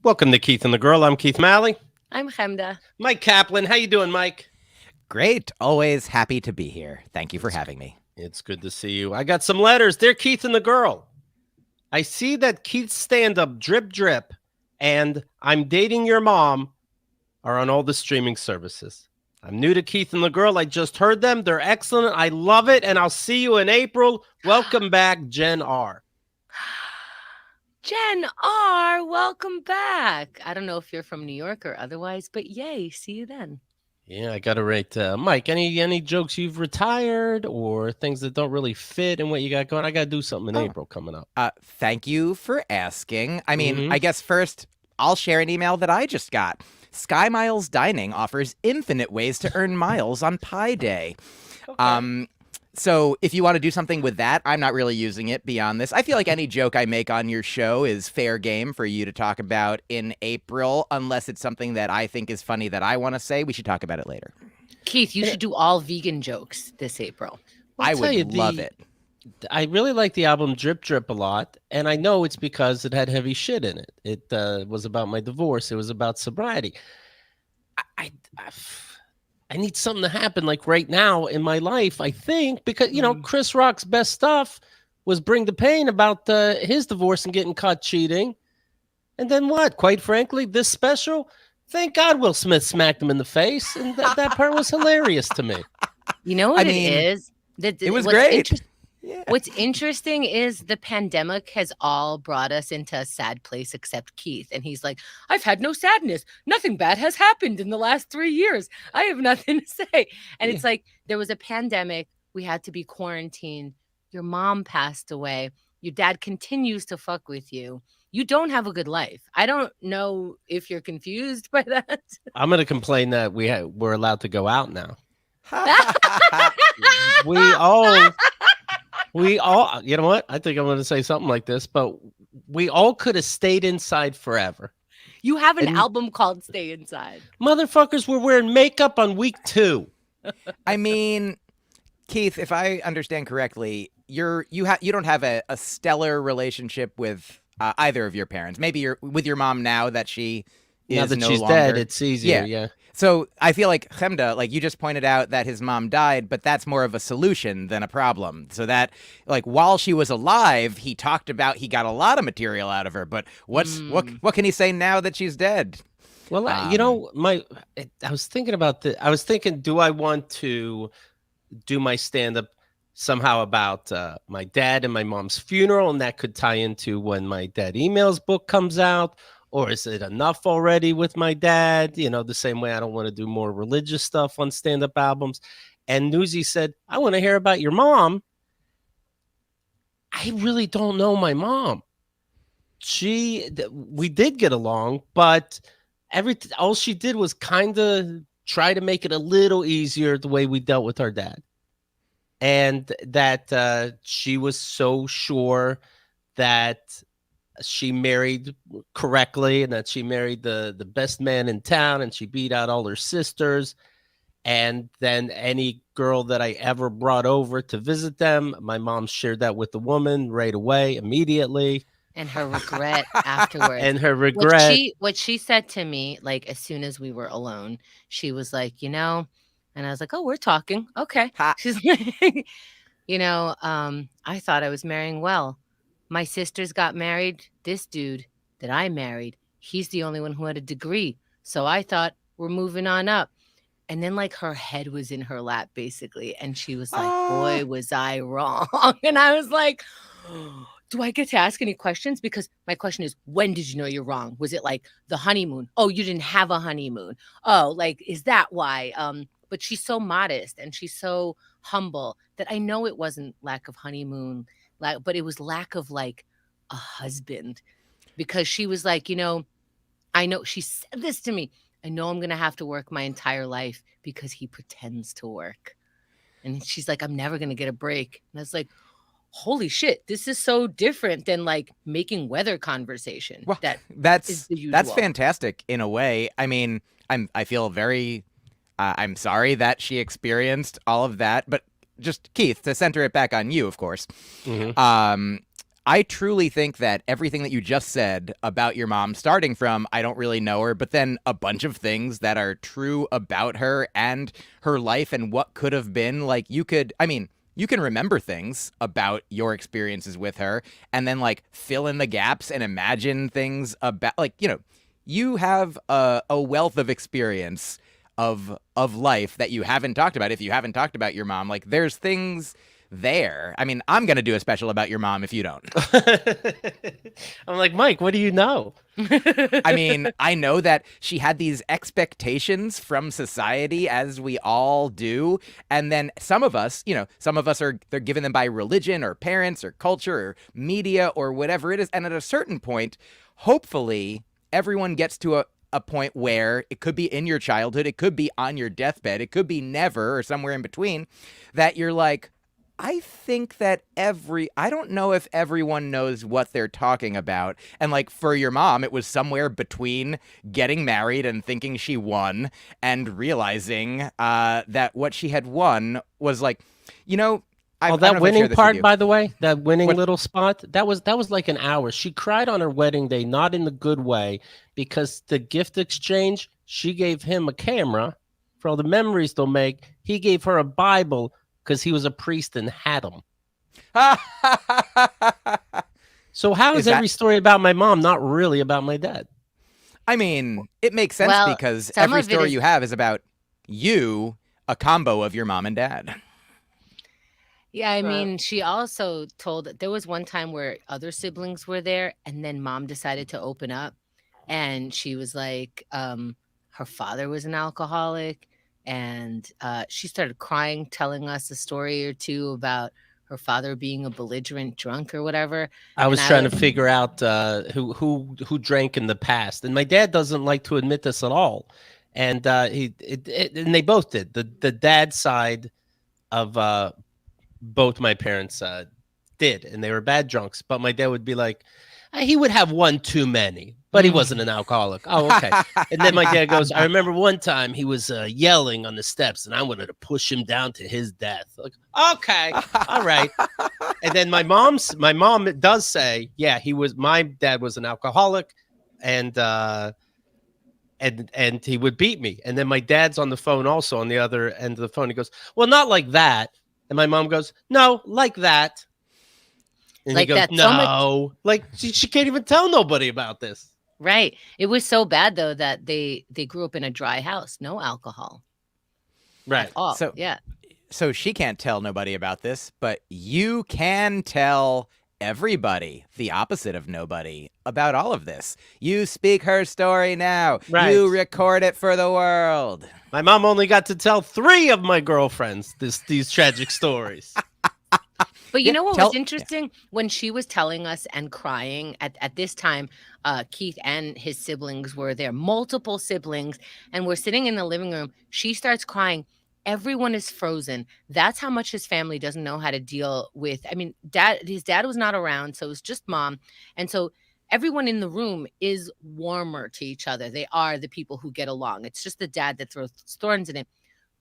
Welcome to Keith and the Girl. I'm Keith Malley. I'm Chemda. Myq Kaplan. How you doing, Mike? Great. Always happy to be here. Thank you for having me. It's good to see you. I got some letters. Dear Keith and the Girl, I see that Keith's stand-up Drip Drip and I'm Dating Your Mom are on all the streaming services. I'm new to Keith and the Girl. I just heard them. They're excellent. I love it, and I'll see you in April. Welcome back, Jen R. Jen R., welcome back. I don't know if you're from New York or otherwise, but yay, see you then. Yeah, I got to rate Mike. Any jokes you've retired or things that don't really fit in what you got going? I got to do something in April coming up. Thank you for asking. I mean, I guess first I'll share an email that I just got. Sky Miles Dining offers infinite ways to earn miles on Pi Day. Okay. So if you want to do something with that, I'm not really using it beyond this. I feel like any joke I make on your show is fair game for you to talk about in April, unless it's something that I think is funny that I want to say. We should talk about it later. Keith, you should do all vegan jokes this April. I would love it. I really like the album Drip Drip a lot, and I know it's because it had heavy shit in it. It was about my divorce. It was about sobriety. I need something to happen like right now in my life, I think, because, you know, Chris Rock's best stuff was Bring the Pain about his divorce and getting caught cheating. And then what? Quite frankly, this special, thank God Will Smith smacked him in the face. And that part was hilarious to me. You know what it is? It was great. Yeah. What's interesting is the pandemic has all brought us into a sad place except Keith. And he's like, I've had no sadness. Nothing bad has happened in the last 3 years. I have nothing to say. And it's like, there was a pandemic. We had to be quarantined. Your mom passed away. Your dad continues to fuck with you. You don't have a good life. I don't know if you're confused by that. I'm going to complain that we're allowed to go out now. We all, you know what? I think I'm going to say something like this, but we all could have stayed inside forever. You have an album called Stay Inside. Motherfuckers were wearing makeup on week 2. I mean, Keith, if I understand correctly, you don't have a stellar relationship with either of your parents. Maybe you're with your mom now that she is now that no she's longer dead. It's easier. Yeah. So I feel like Chemda, like you just pointed out that his mom died, but that's more of a solution than a problem. So that, like, while she was alive, he talked about he got a lot of material out of her. But what can he say now that she's dead? Well, you know, I was thinking about this. I was thinking, do I want to do my stand-up somehow about my dad and my mom's funeral, and that could tie into when my dad emails book comes out? Or is it enough already with my dad? You know, the same way I don't want to do more religious stuff on stand-up albums. And Newsy said, I want to hear about your mom. I really don't know my mom. We did get along, but all she did was kind of try to make it a little easier the way we dealt with our dad. And that she was so sure that she married correctly and that she married the best man in town and she beat out all her sisters. And then any girl that I ever brought over to visit them, my mom shared that with the woman right away, immediately. And her regret afterwards. And her regret. What she said to me, like, as soon as we were alone, she was like, you know, and I was like, oh, we're talking. Okay. She's like, you know, I thought I was marrying well. My sisters got married. This dude that I married, he's the only one who had a degree. So I thought we're moving on up. And then, like, her head was in her lap, basically. And she was like, boy, was I wrong. And I was like, do I get to ask any questions? Because my question is, when did you know you're wrong? Was it like the honeymoon? Oh, you didn't have a honeymoon. Oh, like, is that why? But she's so modest and she's so humble that I know it wasn't lack of honeymoon, but it was lack of, like, a husband. Because she was like, you know, I know, she said this to me, I know I'm going to have to work my entire life because he pretends to work. And she's like, I'm never going to get a break. And I was like, holy shit, this is so different than, like, making weather conversation. Well, that's fantastic in a way. I mean, I feel very, I'm sorry that she experienced all of that, but just, Keith, to center it back on you, of course. I truly think that everything that you just said about your mom, starting from I don't really know her, but then a bunch of things that are true about her and her life and what could have been, like you can remember things about your experiences with her and then like fill in the gaps and imagine things about, like, you have a wealth of experience of life that you haven't talked about. If you haven't talked about your mom, like there's things there. I mean, I'm going to do a special about your mom if you don't. I'm like, Myq, what do you know? I mean, I know that she had these expectations from society, as we all do. And then some of us they're given them by religion or parents or culture or media or whatever it is. And at a certain point, hopefully everyone gets to a point where it could be in your childhood, it could be on your deathbed, it could be never or somewhere in between, that you're like, I think that I don't know if everyone knows what they're talking about. And like for your mom, it was somewhere between getting married and thinking she won and realizing that what she had won was like, that winning part, by the way, that winning little spot, that was like an hour. She cried on her wedding day, not in the good way, because the gift exchange, she gave him a camera for all the memories they'll make. He gave her a Bible because he was a priest and had them. So how is every story about my mom not really about my dad? I mean, it makes sense because every story you have is about you, a combo of your mom and dad. Yeah, I mean, she also told that there was one time where other siblings were there and then mom decided to open up and she was like, her father was an alcoholic. And she started crying, telling us a story or two about her father being a belligerent drunk or whatever. I was trying to figure out who drank in the past, and my dad doesn't like to admit this at all. And and they both did. The dad side of both my parents did, and they were bad drunks. But my dad would be like, he would have one too many, but he wasn't an alcoholic. Oh, okay. And then my dad goes, I remember one time he was yelling on the steps and I wanted to push him down to his death. Like, okay, all right. And then my mom does say, yeah, my dad was an alcoholic and he would beat me. And then my dad's on the phone also on the other end of the phone. He goes, well, not like that. And my mom goes, no, like that. And like he goes, no, like she can't even tell nobody about this. Right. It was so bad, though, that they grew up in a dry house. No alcohol. Right. So, yeah. So she can't tell nobody about this, but you can tell everybody, the opposite of nobody, about all of this. You speak her story now. Right. You record it for the world. My mom only got to tell 3 of my girlfriends these tragic stories. But you know what was interesting? Yeah. When she was telling us and crying at this time, Keith and his siblings were there, multiple siblings, and we're sitting in the living room. She starts crying. Everyone is frozen. That's how much his family doesn't know how to deal with. I mean, his dad was not around, so it was just mom. And so everyone in the room is warmer to each other. They are the people who get along. It's just the dad that throws thorns in it.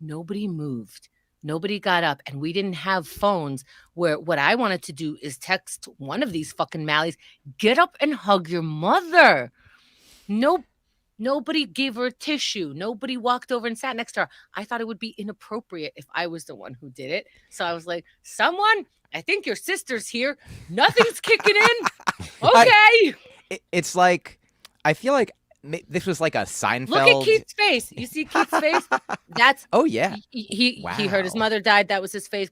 Nobody moved. Nobody got up, and we didn't have phones where what I wanted to do is text one of these fucking Mallies, get up and hug your mother. Nobody gave her a tissue. Nobody walked over and sat next to her. I thought it would be inappropriate if I was the one who did it. So I was like, someone, I think your sister's here. Nothing's kicking in. Okay. It's like, I feel like this was like a Seinfeld. Look at Keith's face. You see Keith's face? That's oh yeah. He heard his mother died. That was his face.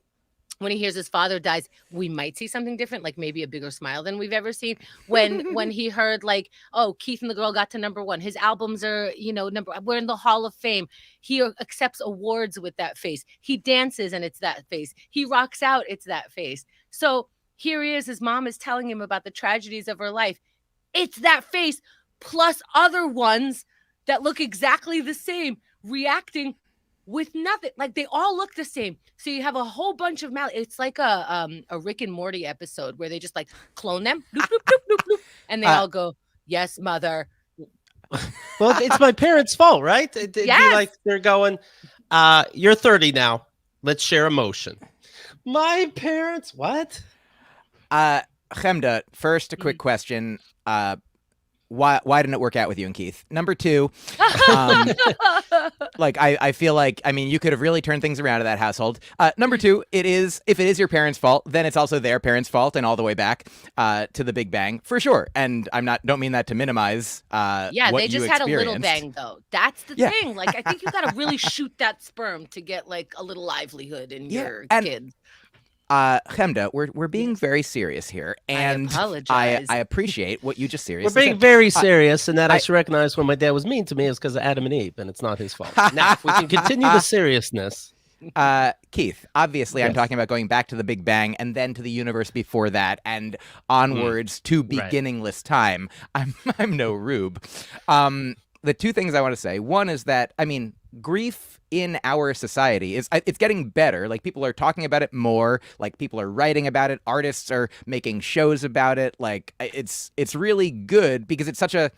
When he hears his father dies, we might see something different, like maybe a bigger smile than we've ever seen. When he heard like, oh, Keith and the girl got to #1. His albums are, we're in the Hall of Fame. He accepts awards with that face. He dances and it's that face. He rocks out, it's that face. So here he is. His mom is telling him about the tragedies of her life. It's that face plus other ones that look exactly the same, reacting with nothing. Like they all look the same. So you have a whole bunch of it's like a Rick and Morty episode where they just like clone them, bloop, bloop, bloop, bloop, bloop, and they all go, yes, mother. Well, it's my parents' fault, right? It'd be like they're going, you're 30 now. Let's share emotion. My parents, what? Chemda, first, a quick question. Why didn't it work out with you and Keith? Number two, like I feel like, I mean, you could have really turned things around in that household. Number two, if it is your parents' fault, then it's also their parents' fault, and all the way back to the Big Bang for sure. And don't mean that to minimize. Yeah, what they just you had a little experienced. bang though. That's the Yeah. thing. Like, I think you got to really shoot that sperm to get like a little livelihood in your and- kids. Chemda, we're being very serious here, and I apologize. I appreciate what you just We're seriously being said. very serious, and that I should recognize when my dad was mean to me is because of Adam and Eve, and it's not his fault. Now, if we can continue the seriousness. Keith, obviously, I'm Yes. talking about going back to the Big Bang and then to the universe before that, and onwards to beginningless time. I'm no rube. The two things I want to say. One is that, I mean, grief in our society it's getting better. Like, people are talking about it more. Like, people are writing about it. Artists are making shows about it. Like, it's really good because it's such a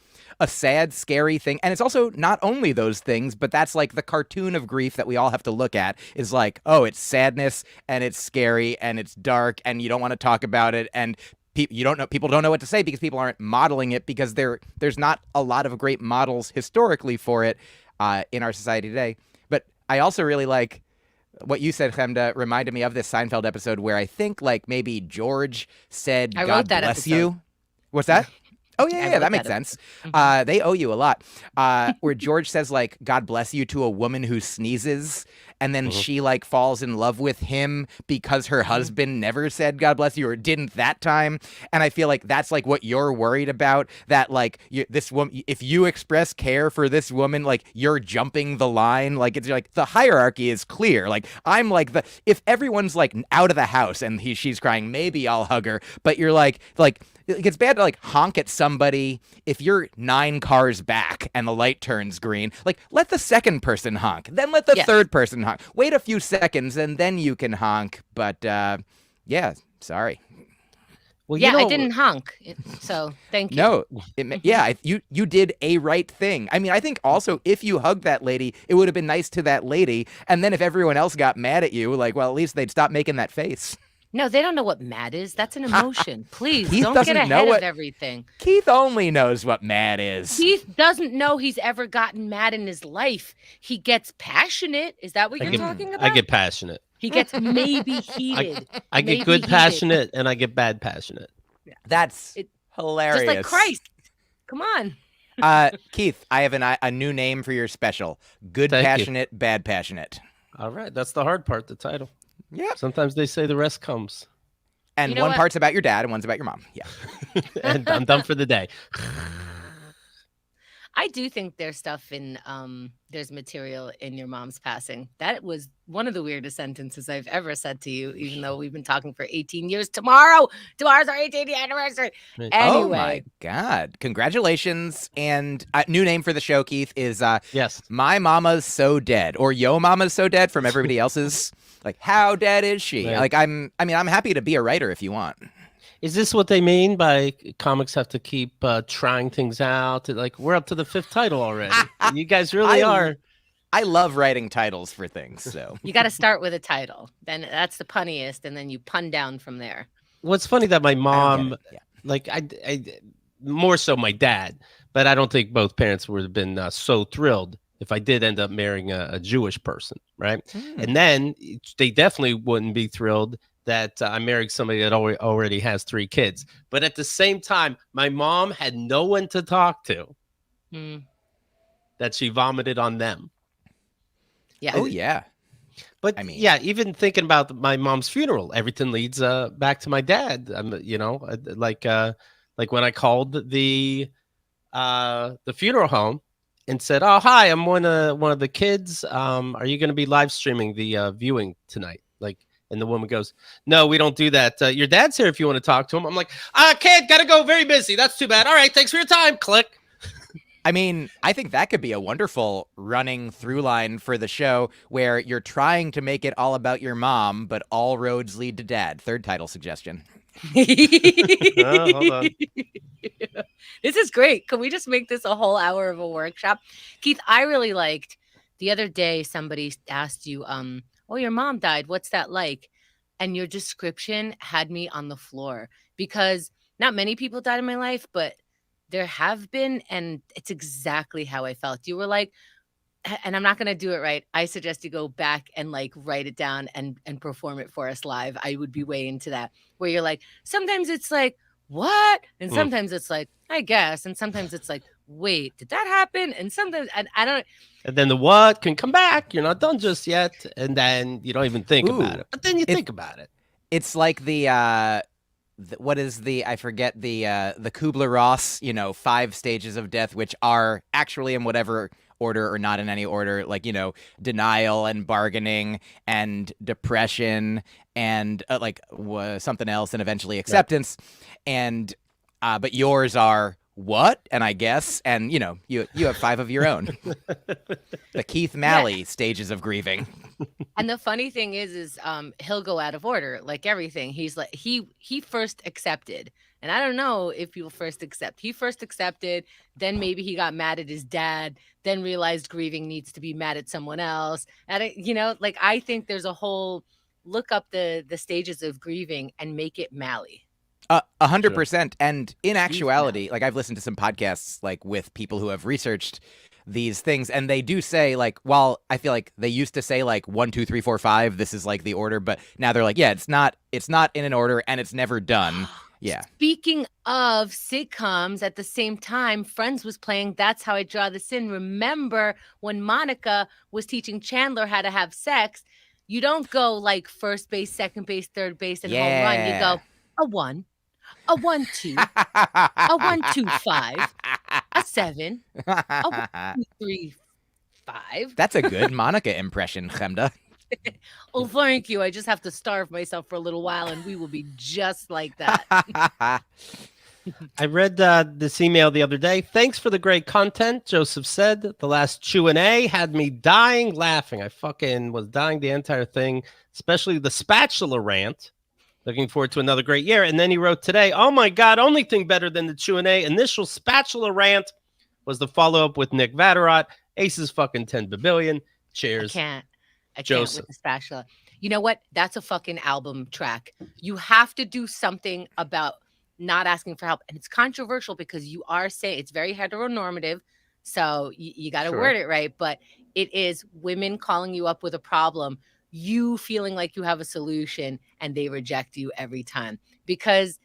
sad, scary thing. And it's also not only those things, but that's like the cartoon of grief that we all have to look at is like, oh, it's sadness and it's scary and it's dark and you don't want to talk about it. And people don't know what to say because people aren't modeling it because there's not a lot of great models historically for it in our society today. But I also really like what you said, Chemda, reminded me of this Seinfeld episode where I think like maybe George said, I "God wrote that bless episode. you." What's that? Oh, I yeah, wrote that makes that sense. They owe you a lot. Where George says, like, God bless you to a woman who sneezes, and then she, like, falls in love with him because her husband never said God bless you or didn't that time. And I feel like that's, like, what you're worried about, that, like, this woman, if you express care for this woman, like, you're jumping the line. Like, it's like the hierarchy is clear. Like, I'm like if everyone's, like, out of the house and she's crying, maybe I'll hug her. But you're like, it's bad to like honk at somebody if you're 9 cars back and the light turns green. Like, let the second person honk, then let the third person honk. Wait a few seconds and then you can honk. But yeah, sorry. Well, I didn't honk, so thank you. No, you did a right thing. I mean, I think also if you hugged that lady, it would have been nice to that lady. And then if everyone else got mad at you, like, well, at least they'd stop making that face. No, they don't know what mad is. That's an emotion. Please, Keith don't get doesn't know ahead what- of everything. Keith only knows what mad is. Keith doesn't know he's ever gotten mad in his life. He gets passionate. Is that what you're talking about? I get passionate. He gets maybe heated. I get Maybe good heated. passionate, and I get bad passionate. That's hilarious. Just like Christ. Come on. Keith, I have a new name for your special. Good Thank you. passionate, bad passionate. All right, that's the hard part, the title. Yeah. Sometimes they say the rest comes. And You know one what? part's about your dad and one's about your mom. Yeah. And I'm done for the day. I do think there's stuff in there's material in your mom's passing. That was one of the weirdest sentences I've ever said to you, even though we've been talking for 18 years. Tomorrow's our 18th anniversary. Right. Oh my Anyway, God. Congratulations. And new name for the show, Keith, is Yes. My Mama's So Dead, or Yo Mama's So Dead from everybody else's. Like, how dead is she? Right. Like, I'm happy to be a writer if you want. Is this what they mean by comics have to keep trying things out? Like, we're up to the 5th title already. You guys really are. I love writing titles for things, so. you got to start with a title. Then that's the punniest, and then you pun down from there. What's funny that my I don't mom, get it. Yeah. like I more so my dad, but I don't think both parents would have been so thrilled if I did end up marrying a Jewish person, right? And then they definitely wouldn't be thrilled that I married somebody that already has 3 kids. But at the same time, my mom had no one to talk to Mm. that she vomited on them. Yeah. Oh, yeah. But I mean- yeah, even thinking about my mom's funeral, everything leads back to my dad. Like when I called the funeral home and said, "Oh, hi, I'm one of the kids. Are you going to be live streaming the viewing tonight?" And the woman goes, "No, we don't do that. Your dad's here if you want to talk to him." I'm like, "Kid, gotta go. Very busy. That's too bad. All right, thanks for your time." Click. I mean, I think that could be a wonderful running through line for the show where you're trying to make it all about your mom, but all roads lead to dad. Third title suggestion. Hold on. This is great. Can we just make this a whole hour of a workshop? Keith, I really liked the other day somebody asked you, "Oh, your mom died. What's that like?" And your description had me on the floor, because not many people died in my life, but there have been, and it's exactly how I felt. You were like, and I'm not going to do it right. I suggest you go back and like write it down and perform it for us live. I would be way into that, where you're like, sometimes it's like, what? And sometimes it's like, I guess. And sometimes it's like, wait, did that happen? And sometimes I don't. And then the what can come back. You're not done just yet. And then you don't even think about it. But then you think about it. It's like what is I forget the Kubler-Ross, 5 stages of death, which are actually in whatever order or not in any order, like, denial and bargaining and depression and something else, and eventually acceptance. Right. And but yours are what? And I guess, and you have 5 of your own. The Keith Malley stages of grieving. And the funny thing is he'll go out of order, like everything. He's like, he first accepted. And I don't know if you'll first accept. He first accepted, then maybe he got mad at his dad, then realized grieving needs to be mad at someone else. And I think there's a whole look up the stages of grieving and make it Malley. 100%. And in actuality, like I've listened to some podcasts like with people who have researched these things, and they do say like, well, I feel like they used to say like 1, 2, 3, 4, 5. This is like the order, but now they're like, yeah, it's not in an order, and it's never done. Yeah. Speaking of sitcoms, at the same time, Friends was playing That's How I Draw This In. Remember when Monica was teaching Chandler how to have sex? You don't go like first base, second base, third base, and home run. You go a 1, a 1, 2, a 1, 2, 5, a 7, a 1, 2, 3, 5. That's a good Monica impression, Chemda. Oh, thank you. I just have to starve myself for a little while, and we will be just like that. I read this email the other day. Thanks for the great content, Joseph said. The last Q&A had me dying laughing. I fucking was dying the entire thing, especially the spatula rant. Looking forward to another great year. And then he wrote today, oh my God, only thing better than the Q&A initial spatula rant was the follow-up with Nick Vatterott. Aces fucking 10 billion. Cheers. I can't with the spatula. You know what? That's a fucking album track. You have to do something about not asking for help. And it's controversial because you are saying it's very heteronormative. So you got to word it right. But it is women calling you up with a problem, you feeling like you have a solution, and they reject you every time. Because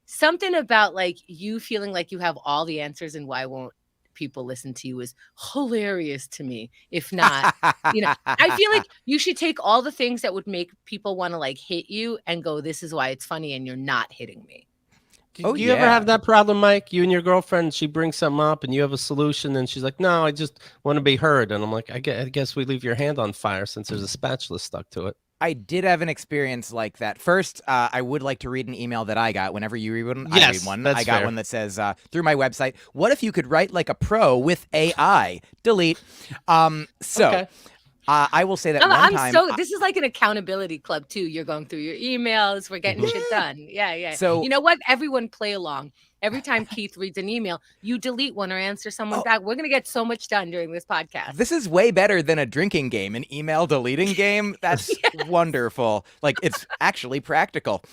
something about like you feeling like you have all the answers and why won't people listen to you is hilarious to me. If not, I feel like you should take all the things that would make people want to like hit you and go, this is why it's funny, and you're not hitting me. Do you ever have that problem, Myq? You and your girlfriend, she brings something up and you have a solution, and she's like, no, I just want to be heard. And I'm like, I guess we leave your hand on fire since there's a spatula stuck to it. I did have an experience like that. First, I would like to read an email that I got. Whenever you read one, I read one. I got one that says, through my website, what if you could write like a pro with AI? Delete. Okay. I will say that one time. This is like an accountability club too. You're going through your emails. We're getting shit done. Yeah. So you know what? Everyone play along. Every time Keith reads an email, you delete one or answer someone back. We're going to get so much done during this podcast. This is way better than a drinking game, an email deleting game. That's wonderful. Like, it's actually practical.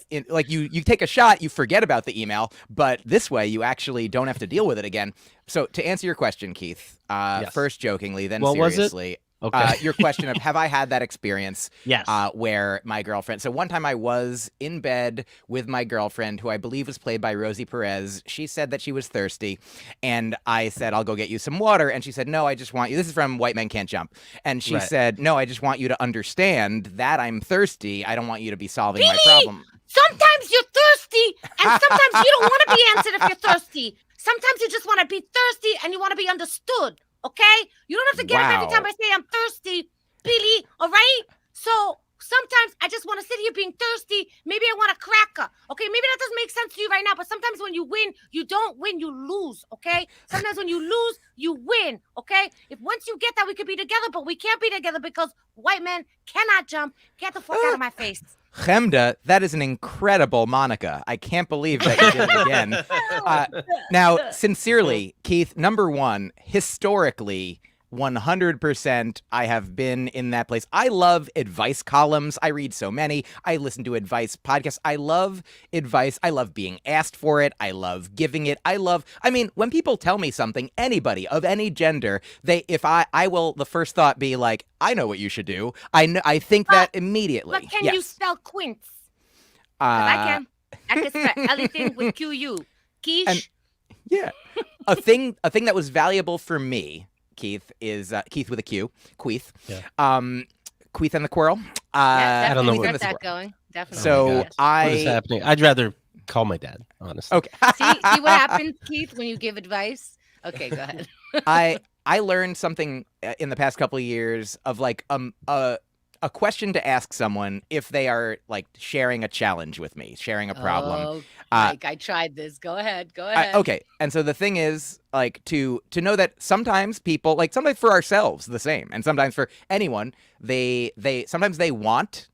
You take a shot, you forget about the email, but this way you actually don't have to deal with it again. So to answer your question, Keith, first jokingly, then seriously. Okay. Your question of have I had that experience? Yes. Where my girlfriend. So one time I was in bed with my girlfriend, who I believe was played by Rosie Perez. She said that she was thirsty, and I said, "I'll go get you some water." And she said, "No, I just want you." This is from White Men Can't Jump. And she said, "No, I just want you to understand that I'm thirsty. I don't want you to be solving my problem." Sometimes you're thirsty, and sometimes you don't want to be answered if you're thirsty. Sometimes you just want to be thirsty, and you want to be understood. Okay? You don't have to get up every time I say I'm thirsty, Billy, all right? So sometimes I just want to sit here being thirsty. Maybe I want a cracker. Okay? Maybe that doesn't make sense to you right now, but sometimes when you win, you don't win, you lose, okay? Sometimes when you lose, you win, okay? If once you get that, we could be together, but we can't be together because white men cannot jump. Get the fuck out of my face. Chemda, that is an incredible Monica. I can't believe that you did it again. Now, sincerely, Keith, number one, historically, 100% I have been in that place. I love advice columns. I read so many. I listen to advice podcasts. I love advice. I love being asked for it. I love giving it. When people tell me something, anybody of any gender, I will, the first thought be like, I know what you should do. I think that immediately. But can you spell quince? 'Cause I can spell everything with QU. Quiche. Yeah. A thing that was valuable for me, Keith, is Keith with a Q, Queeth. Yeah. Queeth and the Quirrell. I don't know Definitely what got that going. Definitely. So what is happening? I'd rather call my dad, honestly. Okay. see what happens, Keith, when you give advice? Okay, go ahead. I learned something in the past couple of years of like a question to ask someone if they are like sharing a challenge with me, sharing a problem. Oh, Mike, I tried this. Go ahead. Okay. And so the thing is like to know that sometimes people, like sometimes for ourselves the same, and sometimes for anyone, they sometimes they want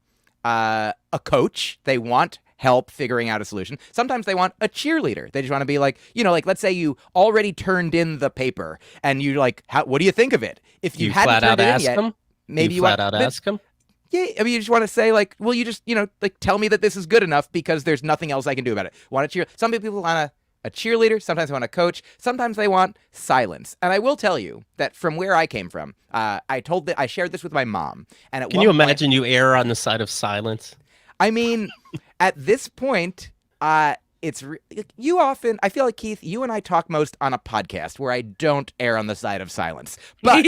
a coach, they want help figuring out a solution. Sometimes they want a cheerleader. They just want to be like, like let's say you already turned in the paper and you like, what do you think of it? If you hadn't flat out turned it in ask yet, them? maybe you flat want out ask them. Yeah, you just want to say like, well, you just, like tell me that this is good enough because there's nothing else I can do about it. Want to cheer? Some people want a cheerleader. Sometimes they want a coach. Sometimes they want silence. And I will tell you that from where I came from, I shared this with my mom. And can you imagine you err on the side of silence? I mean, at this point, I feel like, Keith, you and I talk most on a podcast where I don't err on the side of silence. But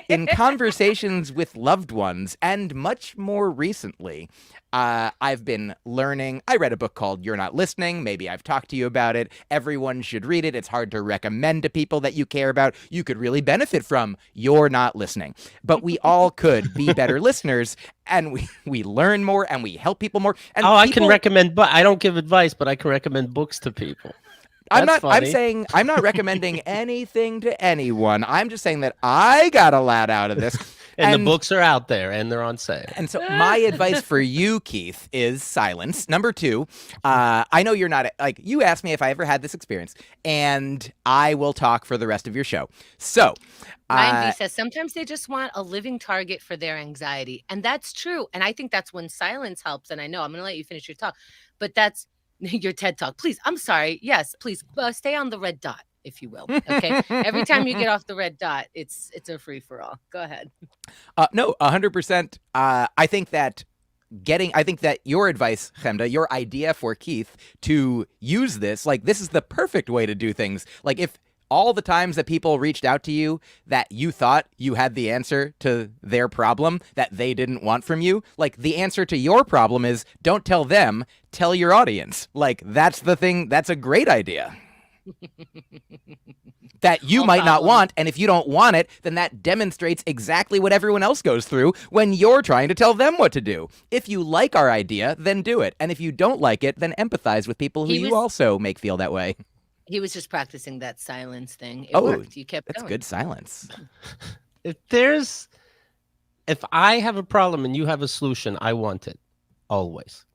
in conversations with loved ones, and much more recently, I've been learning. I read a book called You're Not Listening. Maybe I've talked to you about it. Everyone should read it. It's hard to recommend to people that you care about. You could really benefit from You're Not Listening. But we all could be better listeners, and we learn more, and we help people more. And I can recommend, but I don't give advice, but I can recommend books to people. I'm saying I'm not recommending anything to anyone. I'm just saying that I got a lot out of this. And the books are out there and they're on sale. And so my advice for you, Keith, is silence. Number 2, I know you're not, like, you asked me if I ever had this experience, and I will talk for the rest of your show. So, Ryan V says, sometimes they just want a living target for their anxiety. And that's true. And I think that's when silence helps. And I know I'm going to let you finish your talk, but that's your TED Talk. Please, I'm sorry. Yes, please stay on the red dot, if you will. Okay. Every time you get off the red dot, it's a free for all. Go ahead. No, 100%. I think that your advice, Chemda, your idea for Keith to use this, like, this is the perfect way to do things. Like, if all the times that people reached out to you that you thought you had the answer to their problem that they didn't want from you, like, the answer to your problem is don't tell them, tell your audience. Like, that's the thing. That's a great idea. That you might not want, and if you don't want it, then that demonstrates exactly what everyone else goes through when you're trying to tell them what to do. If you like our idea, then do it. And if you don't like it, then empathize with people who you also make feel that way. He was just practicing that silence thing. It worked. You kept that's going. Good silence. If I have a problem and you have a solution, I want it always.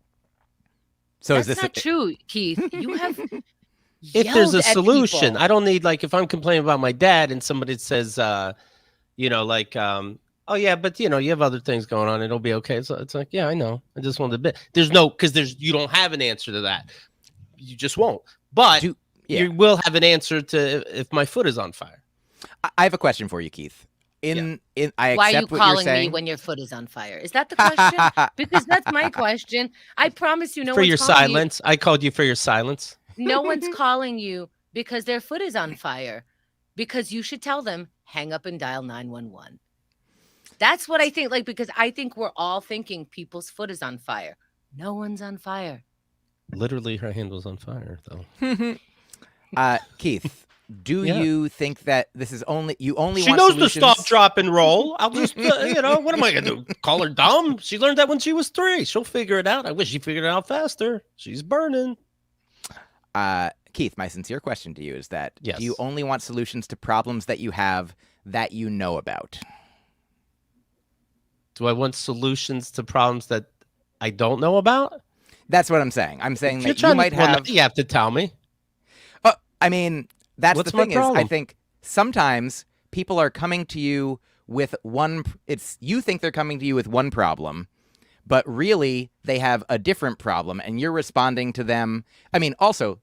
So that's is this not true, Keith? You have if there's a solution, people. I don't need, like, if I'm complaining about my dad and somebody says, oh yeah, but you have other things going on, it'll be okay. So it's like, yeah, I know. I just wanted a bit. You don't have an answer to that. You just won't. But you will have an answer to if my foot is on fire. I have a question for you, Keith. I Why are you what calling you're me saying. when your foot is on fire? Is that the question? Because that's my question. I promise you, for your silence. I called you for your silence. No one's calling you because their foot is on fire. Because you should tell them, hang up and dial 911. That's what I think. Like, because I think we're all thinking people's foot is on fire. No one's on fire. Literally, her hand was on fire, though. Keith, do you think that this is She want knows solutions? to stop, drop, and roll. I'll just, what am I going to do? Call her dumb? She learned that when she was 3. She'll figure it out. I wish she figured it out faster. She's burning. Keith, my sincere question to you is that, yes. Do you only want solutions to problems that you have that you know about? Do I want solutions to problems that I don't know about? That's what I'm saying. I'm saying that you might have... You have to tell me. I mean, that's What's the thing my problem? is, I think sometimes people are coming to you with you think they're coming to you with one problem, but really they have a different problem, and you're responding to them. I mean, also,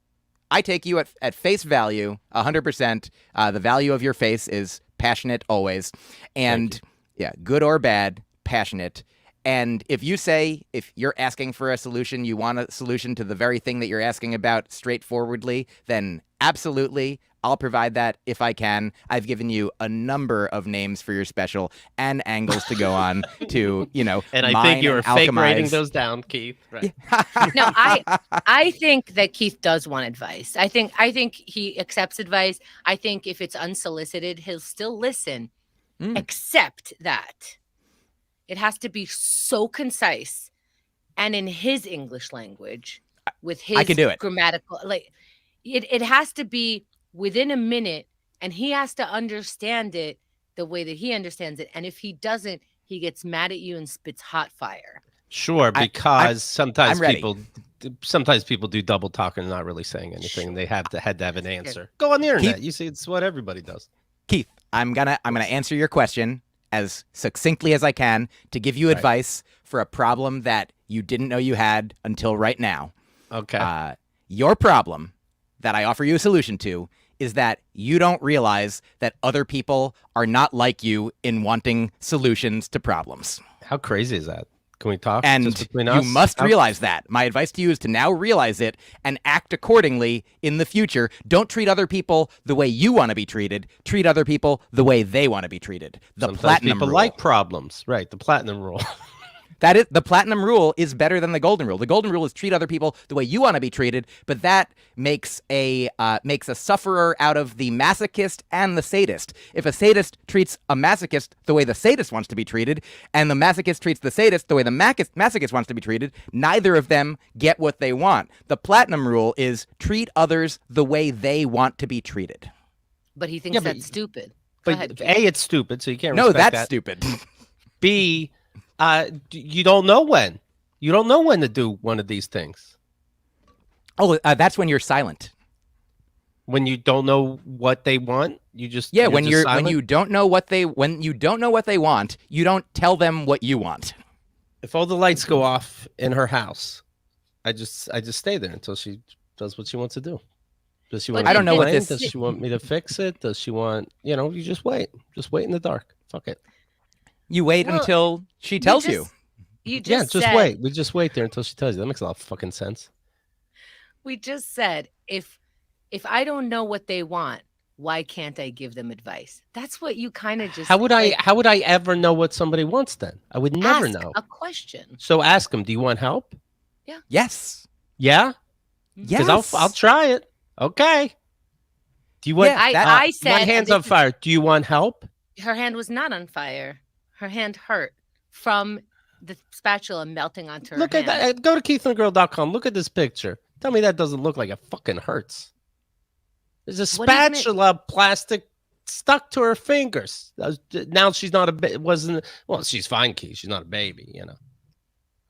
I take you at face value, 100%. The value of your face is passionate always. And yeah, good or bad, passionate. And if you're asking for a solution, you want a solution to the very thing that you're asking about straightforwardly, then absolutely, I'll provide that if I can. I've given you a number of names for your special and angles to go on to, and I think you were fake writing those down, Keith. Right. No, I think that Keith does want advice. I think he accepts advice. I think if it's unsolicited, he'll still listen, except that it has to be so concise and in his English language with his grammatical, like it has to be within a minute, and he has to understand it the way that he understands it. And if he doesn't, he gets mad at you and spits hot fire. Sure, because sometimes people do double talk and not really saying anything. They had to have an answer. Go on the internet. Keith, you see, it's what everybody does. Keith, I'm gonna answer your question as succinctly as I can to give you advice for a problem that you didn't know you had until right now. Okay. Your problem that I offer you a solution to is that you don't realize that other people are not like you in wanting solutions to problems. How crazy is that? Can we talk? And just between us? You must realize that. My advice to you is to now realize it and act accordingly in the future. Don't treat other people the way you want to be treated. Treat other people the way they want to be treated. Sometimes platinum people rule. like problems, right? The platinum rule. That is, the platinum rule is better than the golden rule. The golden rule is treat other people the way you want to be treated, but that makes a sufferer out of the masochist and the sadist. If a sadist treats a masochist the way the sadist wants to be treated, and the masochist treats the sadist the way the masochist wants to be treated, neither of them get what they want. The platinum rule is treat others the way they want to be treated. But he thinks that's stupid. But ahead, A, it's stupid, so you can't respect that. No, that's stupid. B, you don't know when. You don't know when to do one of these things. Oh, that's when you're silent. When you don't know what they want, when you don't know what they want, you don't tell them what you want. If all the lights go off in her house, I just stay there until she does what she wants to do. Does she want? I don't know what this. Does she want me to fix it? Does she want? You just wait. Just wait in the dark. Fuck it. You wait until she tells you. Just wait. We just wait there until she tells you. That makes a lot of fucking sense. We just said, if I don't know what they want, why can't I give them advice? That's what you kind of just. How would I ever know what somebody wants then? I would never know. A question. So ask them. Do you want help? Yeah. Yes. Yeah. Yes. Because I'll try it. Okay. Do you want? I said. My hand's on fire. Do you want help? Her hand was not on fire. Her hand hurt from the spatula melting onto her hand. Look at that. Go to keithandgirl.com. Look at this picture. Tell me that doesn't look like it fucking hurts. There's a spatula plastic stuck to her fingers. Now she's not she's fine, Keith. She's not a baby,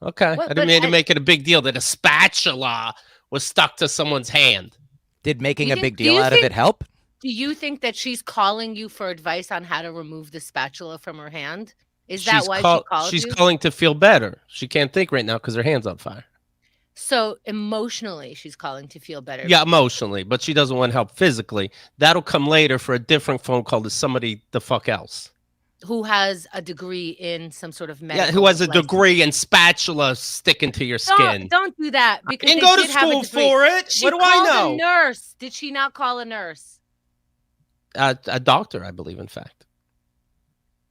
Okay. I didn't mean to make it a big deal that a spatula was stuck to someone's hand. Did making a big deal out of it help? Do you think that she's calling you for advice on how to remove the spatula from her hand? Is that why she called you? She's calling to feel better. She can't think right now because her hand's on fire. So emotionally, she's calling to feel better. Yeah, emotionally, but she doesn't want help physically. That'll come later for a different phone call to somebody the fuck else. Who has a degree in some sort of medical. Yeah, who has a degree in spatula sticking to your skin. Don't do that. Because and go to school for it. What do I know? A nurse. Did she not call a nurse? A doctor, I believe, in fact.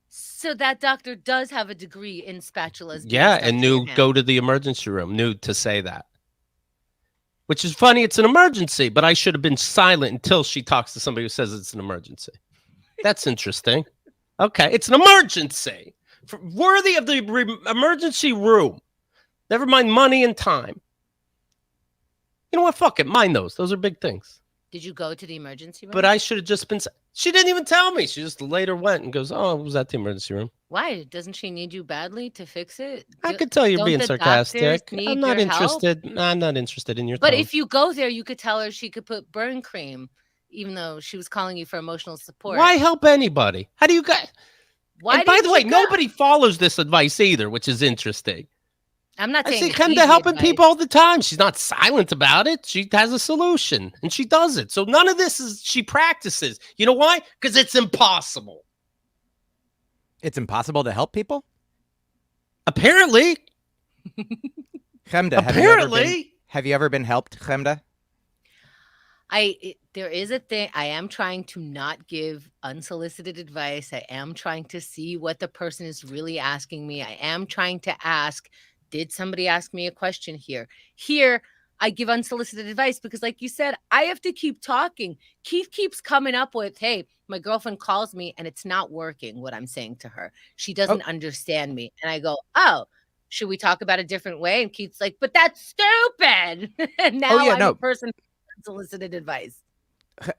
So that doctor does have a degree in spatulas. Yeah, and go to the emergency room, knew to say that. Which is funny, it's an emergency, but I should have been silent until she talks to somebody who says it's an emergency. That's interesting. Okay, it's an emergency. Worthy of the emergency room. Never mind money and time. You know what? Fuck it. Mind those. Those are big things. Did you go to the emergency room? But I should have just been. She didn't even tell me. She just later went and goes, "Oh, was that the emergency room?" Why? Doesn't she need you badly to fix it? I could tell you're being sarcastic. I'm not interested. I'm not interested in your. But if you go there, you could tell her she could put burn cream even though she was calling you for emotional support. Why help anybody? How do you guys? Why? And by the way, go? nobody follows this advice either, which is interesting. I'm not saying I see Chemda helping people all the time. She's not silent about it. She has a solution, and she does it. So none of this is she practices. You know why? Because it's impossible. It's impossible to help people? Apparently. Chemda, have you ever been helped, Chemda? There is a thing. I am trying to not give unsolicited advice. I am trying to see what the person is really asking me. I am trying to ask, did somebody ask me a question here? Here, I give unsolicited advice because, like you said, I have to keep talking. Keith keeps coming up with, hey, my girlfriend calls me and it's not working, what I'm saying to her. She doesn't understand me. And I go, oh, should we talk about a different way? And Keith's like, but that's stupid. And now I'm the person who unsolicited advice.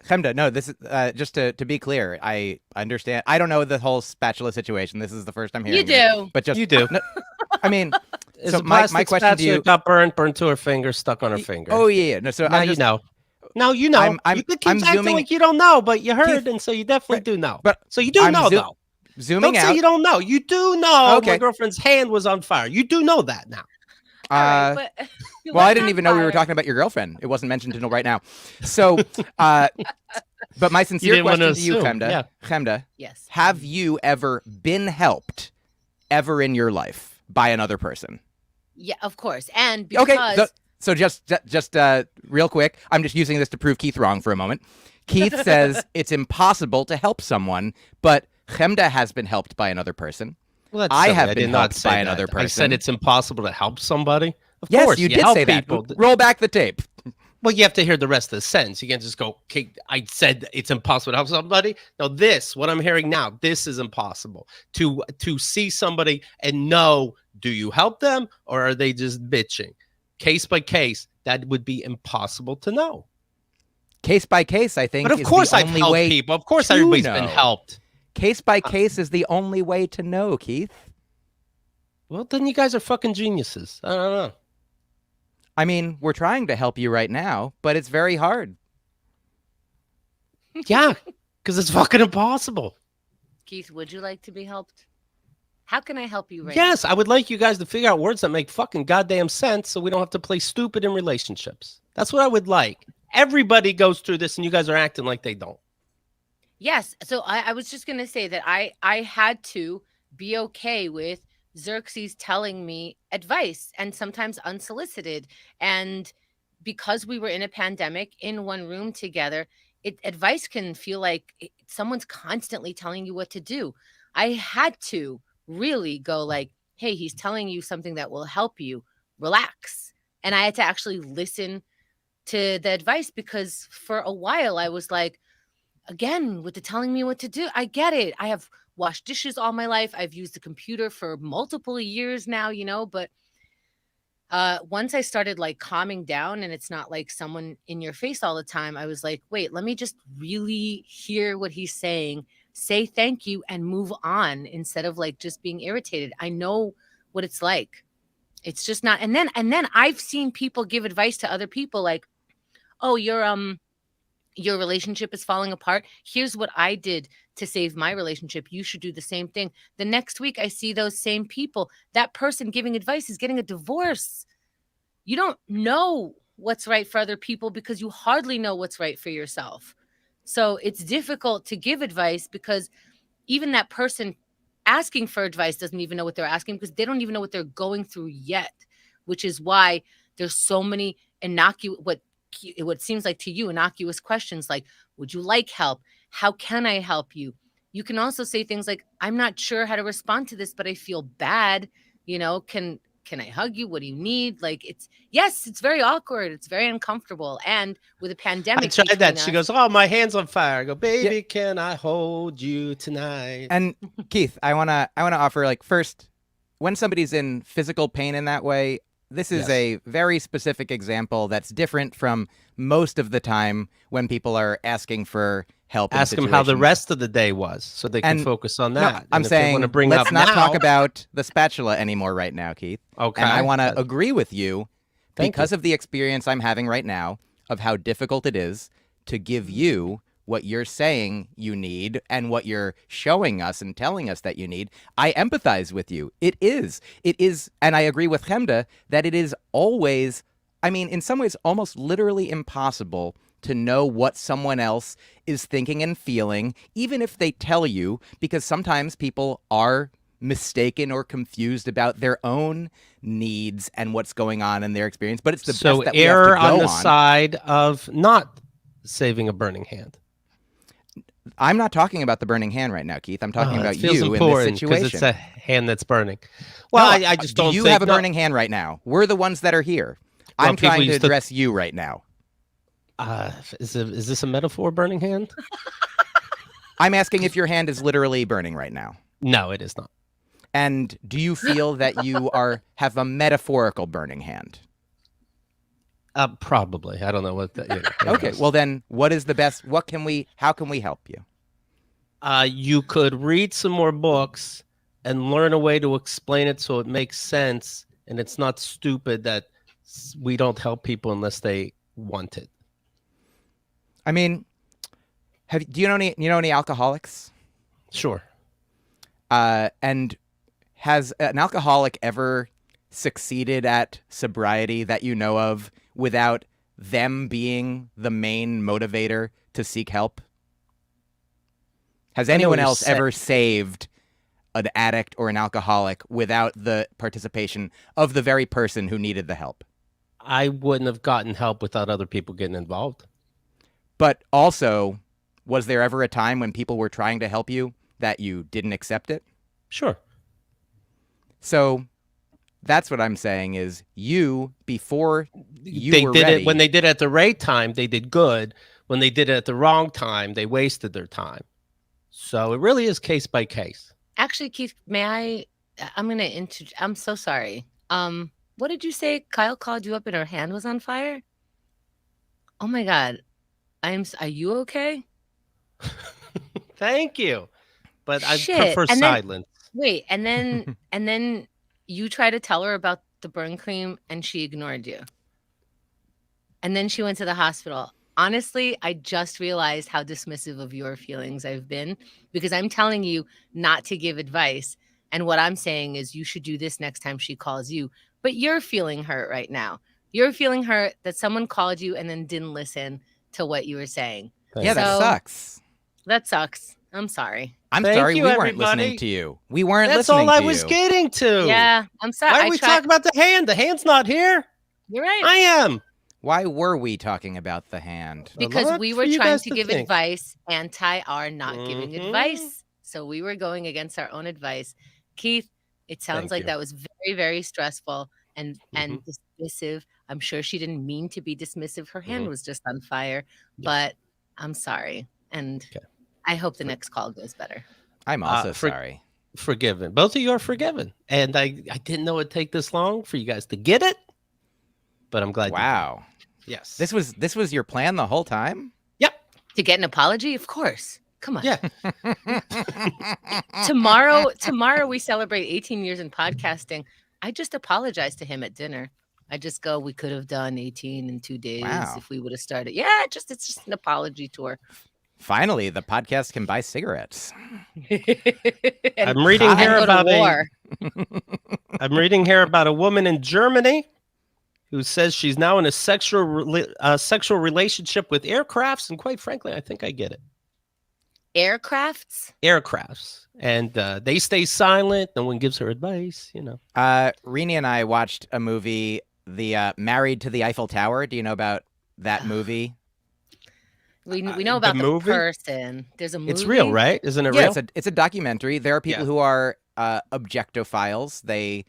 Chemda, no, this is just to be clear. I understand. I don't know the whole spatula situation. This is the first I'm hearing. You do. But you do. No, I mean, so my question to you got burned to her finger, stuck on her finger. Oh yeah. No, so now you know. Now you know. You could keep acting like you don't know, but you heard, and so you definitely do know. But so you do know, though. Zooming don't out. Say you don't know. You do know. My girlfriend's hand was on fire. You do know that now. Right, well, I didn't even know we were talking about your girlfriend. It wasn't mentioned until right now. So, but my sincere question to you, Chemda, Chemda, yes, have you ever been helped ever in your life by another person? Yeah, of course. And because so just real quick, I'm just using this to prove Keith wrong for a moment. Keith says it's impossible to help someone, but Chemda has been helped by another person. Well, I have been helped by another person. I said it's impossible to help somebody. Of yes, course, you did say people. That. Roll back the tape. Well, you have to hear the rest of the sentence. You can't just go, okay, I said it's impossible to help somebody. No, what I'm hearing now, this is impossible. To see somebody and know, do you help them or are they just bitching? Case by case, that would be impossible to know. Case by case, I think. But of course I've helped people. Of course everybody's been helped. Case by case is the only way to know, Keith. Well, then you guys are fucking geniuses. I don't know. I mean, we're trying to help you right now, but it's very hard. Yeah, because it's fucking impossible. Keith, would you like to be helped? How can I help you right Yes, now? I would like you guys to figure out words that make fucking goddamn sense so we don't have to play stupid in relationships. That's what I would like. Everybody goes through this and you guys are acting like they don't. Yes. So I was just going to say that I had to be okay with Xerxes telling me advice and sometimes unsolicited. And because we were in a pandemic in one room together, advice can feel like someone's constantly telling you what to do. I had to really go like, hey, he's telling you something that will help you. Relax. And I had to actually listen to the advice because for a while I was like, again, with the telling me what to do, I get it. I have washed dishes all my life. I've used the computer for multiple years now, but once I started like calming down and it's not like someone in your face all the time, I was like, wait, let me just really hear what he's saying, say thank you and move on instead of like just being irritated. I know what it's like. It's just not. And then I've seen people give advice to other people like, oh, your relationship is falling apart. Here's what I did to save my relationship. You should do the same thing. The next week I see those same people. That person giving advice is getting a divorce. You don't know what's right for other people because you hardly know what's right for yourself. So it's difficult to give advice because even that person asking for advice doesn't even know what they're asking because they don't even know what they're going through yet, which is why there's so many what seems like to you innocuous questions like, would you like help? How can I help you? You can also say things like, I'm not sure how to respond to this, but I feel bad. Can I hug you? What do you need? Like it's very awkward. It's very uncomfortable. And with a pandemic, I tried that. She goes, oh, my hand's on fire. I go, baby, can I hold you tonight? And Keith, I wanna offer like first, when somebody's in physical pain in that way, this is a very specific example that's different from most of the time when people are asking for help. Ask them how the rest of the day was so they can focus on that. No, I'm saying let's not talk about the spatula anymore right now, Keith. Okay. And I want to agree with you because of the experience I'm having right now of how difficult it is to give you what you're saying you need and what you're showing us and telling us that you need. I empathize with you. It is. And I agree with Chemda that it is always, I mean, in some ways, almost literally impossible to know what someone else is thinking and feeling, even if they tell you, because sometimes people are mistaken or confused about their own needs and what's going on in their experience. But it's the best that we have to err go on the side of not saving a burning hand. I'm not talking about the burning hand right now, Keith. I'm talking about you in this situation. It's a hand that's burning. Well, no, I just don't. You have a burning hand right now. We're the ones that are here. Well, I'm trying to address you right now. Is this a metaphor, burning hand? I'm asking if your hand is literally burning right now. No, it is not. And do you feel that you have a metaphorical burning hand? Probably. I don't know what that is. Okay, well then, what is the best? How can we help you? You could read some more books and learn a way to explain it so it makes sense and it's not stupid that we don't help people unless they want it. I mean, do you know any alcoholics? Sure. And has an alcoholic ever succeeded at sobriety that you know of without them being the main motivator to seek help? Has anyone else ever saved an addict or an alcoholic without the participation of the very person who needed the help? I wouldn't have gotten help without other people getting involved. But also, was there ever a time when people were trying to help you that you didn't accept it? Sure. So that's what I'm saying is before you they were did ready, it when they did it at the right time, they did good. When they did it at the wrong time, they wasted their time. So it really is case by case. Actually, Keith, I'm so sorry. What did you say? Kyle called you up and her hand was on fire? Oh my God. Are you okay? Thank you. But I Shit. prefer silence. Wait, and then you try to tell her about the burn cream and she ignored you. And then she went to the hospital. Honestly, I just realized how dismissive of your feelings I've been because I'm telling you not to give advice. And what I'm saying is you should do this next time she calls you. But you're feeling hurt right now. You're feeling hurt that someone called you and then didn't listen to what you were saying. Yeah, that sucks. That sucks. I'm sorry. I'm sorry we weren't listening to you. We weren't listening to you. That's all I was getting to. Yeah, I'm sorry. Why are we talking about the hand? The hand's not here. You're right. I am. Why were we talking about the hand? Because we were trying to give advice anti our not giving advice. So we were going against our own advice. Keith, it sounds like that was very, very stressful and dismissive. I'm sure she didn't mean to be dismissive. Her hand was just on fire. But I'm sorry. And I hope the next call goes better. I'm also sorry. Forgiven. Both of you are forgiven. And I didn't know it'd take this long for you guys to get it. But I'm glad. Wow. Yes. This was your plan the whole time? Yep. To get an apology? Of course. Come on. Yeah. Tomorrow we celebrate 18 years in podcasting. I just apologize to him at dinner. I just go, we could have done 18 in 2 days if we would have started. Yeah, it's just an apology tour. Finally, the podcast can buy cigarettes. I'm reading here about a woman in Germany who says she's now in a sexual relationship with aircrafts, and quite frankly, I think I get it. Aircrafts? Aircrafts. And they stay silent. No one gives her advice, you know. Rini and I watched a movie, the Married to the Eiffel Tower. Do you know about that movie? We know about the person. There's a movie. It's real, right? Isn't it real? Yeah, it's a documentary. There are people who are objectophiles. They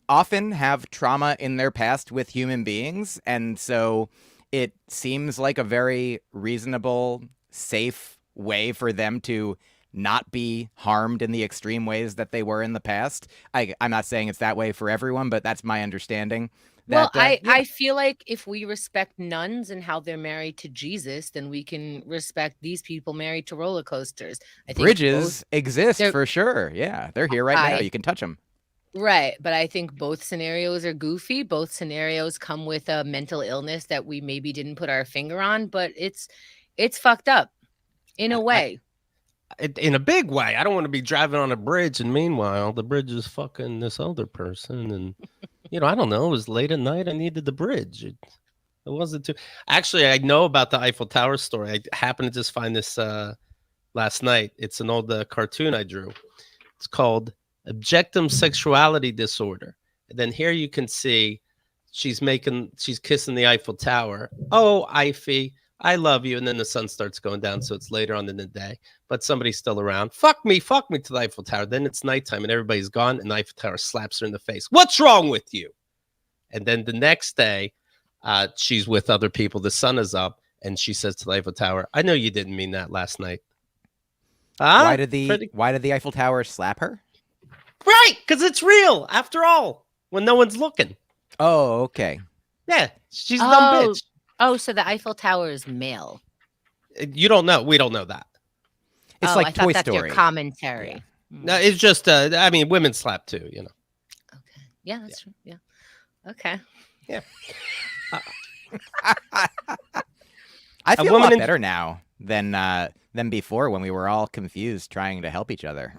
often have trauma in their past with human beings, and so it seems like a very reasonable, safe way for them to not be harmed in the extreme ways that they were in the past. I'm not saying it's that way for everyone, but that's my understanding. I feel like if we respect nuns and how they're married to Jesus, then we can respect these people married to roller coasters. I think bridges exist for sure. Yeah, they're here right now. You can touch them. Right. But I think both scenarios are goofy. Both scenarios come with a mental illness that we maybe didn't put our finger on. But it's It's fucked up in a way. In a big way. I don't want to be driving on a bridge, and meanwhile, the bridge is fucking this other person. And, I don't know. It was late at night. I needed the bridge. It wasn't too. Actually, I know about the Eiffel Tower story. I happened to just find this last night. It's an old cartoon I drew. It's called Objectum Sexuality Disorder. And then here you can see she's kissing the Eiffel Tower. Oh, Ivy, I love you. And then the sun starts going down, so it's later on in the day. But somebody's still around. Fuck me to the Eiffel Tower. Then it's nighttime and everybody's gone, and the Eiffel Tower slaps her in the face. What's wrong with you? And then the next day, she's with other people. The sun is up, and she says to the Eiffel Tower, I know you didn't mean that last night. Why did the Eiffel Tower slap her? Right, because it's real, after all, when no one's looking. Oh, okay. Yeah, she's a dumb bitch. Oh, so the Eiffel Tower is male. You don't know. We don't know that. It's like I Toy thought that's Story. Your commentary. Yeah. No, it's just, women slap too, Okay. Yeah, that's true. Yeah. Okay. Yeah. I feel a lot better now than before when we were all confused trying to help each other.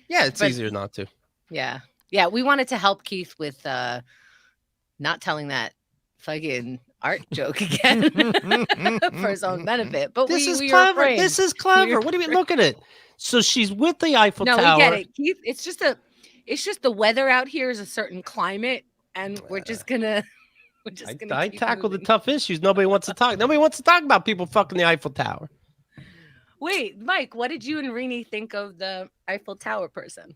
Yeah, it's easier not to. Yeah. Yeah, we wanted to help Keith with not telling that fucking art joke again for his own benefit. But this is we clever. Were afraid. This is clever. What do you mean? Look at it. So she's with the Eiffel Tower. No, we get it, Keith. It's just the weather out here is a certain climate, and we're just gonna. I tackle the tough issues. Nobody wants to talk. Nobody wants to talk about people fucking the Eiffel Tower. Wait, Myq, what did you and Rini think of the Eiffel Tower person?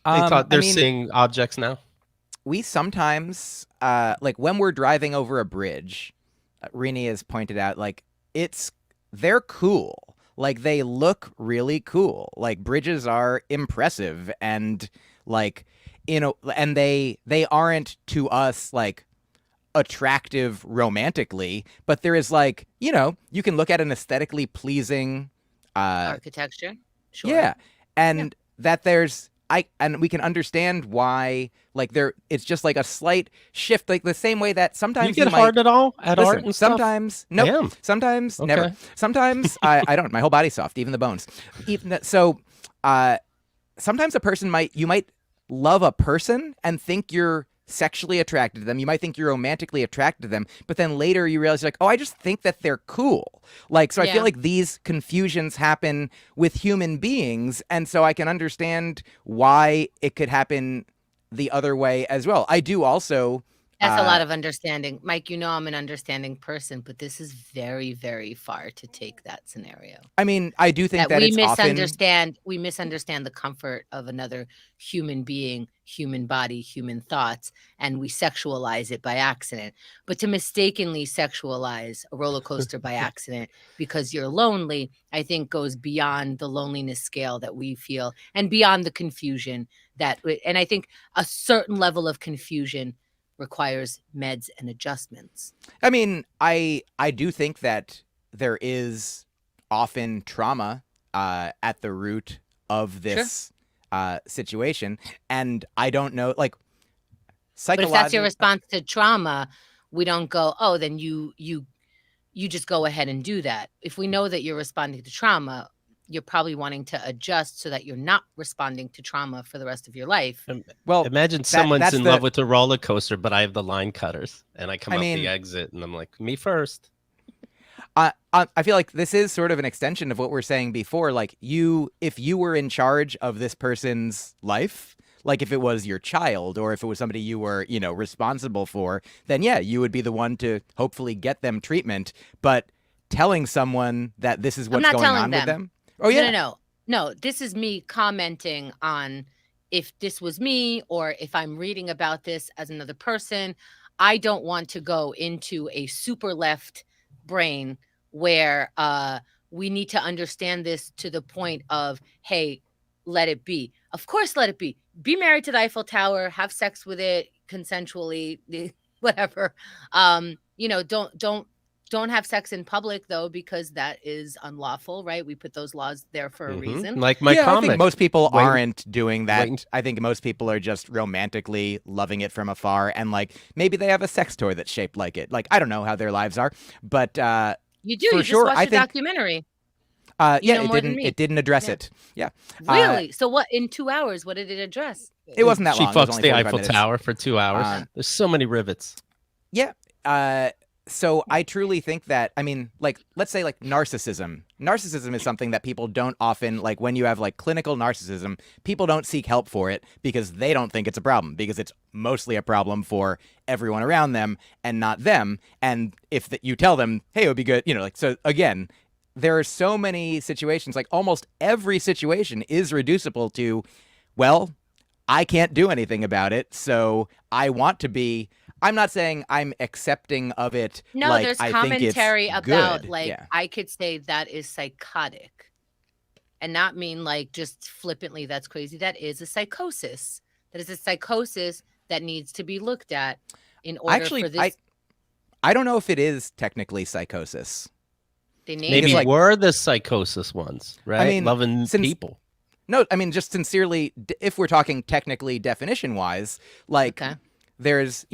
They're seeing objects now. We sometimes, like when we're driving over a bridge, Rini has pointed out, like they're cool. Like they look really cool. Like bridges are impressive, and like and they aren't to us like attractive romantically, but there is like you can look at an aesthetically pleasing architecture. Sure. Yeah, and that there's. And we can understand why, like it's just like a slight shift, like the same way that sometimes you get hard at all at art and stuff? Sometimes, no, nope, sometimes okay. Never. Sometimes I don't. My whole body's soft, even the bones. So, sometimes a person you might love a person and think you're sexually attracted to them. You might think you're romantically attracted to them, but then later you realize, like, oh, I just think that they're cool. Like, so I feel like these confusions happen with human beings, and so I can understand why it could happen the other way as well. I do also. That's a lot of understanding. Myq, I'm an understanding person, but this is very, very far to take that scenario. I mean, I do think that we it's we misunderstand the comfort of another human being, human body, human thoughts, and we sexualize it by accident. But to mistakenly sexualize a roller coaster by accident because you're lonely, I think goes beyond the loneliness scale that we feel and beyond the confusion and I think a certain level of confusion requires meds and adjustments. I mean, I do think that there is often trauma at the root of this situation, and I don't know, like, but if that's your response to trauma, we don't go, oh, then you just go ahead and do that. If we know that you're responding to trauma, you're probably wanting to adjust so that you're not responding to trauma for the rest of your life. Well, imagine someone's in love with a roller coaster, but I have the line cutters, and I come out the exit, and I'm like, me first. I feel like this is sort of an extension of what we were saying before. Like, if you were in charge of this person's life, like if it was your child or if it was somebody you were, responsible for, then yeah, you would be the one to hopefully get them treatment. But telling someone that this is what's going on with them. Oh, yeah. No. This is me commenting on if this was me or if I'm reading about this as another person. I don't want to go into a super left brain where we need to understand this to the point of, hey, let it be. Of course, let it be. Be married to the Eiffel Tower, have sex with it consensually, whatever. Don't have sex in public, though, because that is unlawful, right? We put those laws there for a reason. Like my comic. I think most people aren't doing that. I think most people are just romantically loving it from afar. And, like, maybe they have a sex toy that's shaped like it. Like, I don't know how their lives are. But You do. For You just sure, watched I the think- documentary. Yeah, know it more than didn't. me. It didn't address Yeah. it. Yeah. Really? So what? In 2 hours, what did it address? It wasn't that She long. It was fucks only the 45 Eiffel minutes. Tower for 2 hours. There's so many rivets. Yeah. So I truly think that, I mean, like, let's say like narcissism. Narcissism is something that people don't often, like when you have like clinical narcissism, people don't seek help for it because they don't think it's a problem, because it's mostly a problem for everyone around them and not them. And if you tell them, hey, it would be good, you know, like, so again, there are so many situations, like almost every situation is reducible to, well, I can't do anything about it, so I want to be. I'm not saying I'm accepting of it. No, like, there's I commentary think it's about good. like Yeah. I could say that is psychotic, and not mean like just flippantly that's crazy. That is a psychosis. That is a psychosis that needs to be looked at in order for this. I don't know if it is technically psychosis. They named Maybe it. we're the psychosis ones, right? I mean, loving people. No, I mean, just sincerely, if we're talking technically definition-wise, like Okay. there's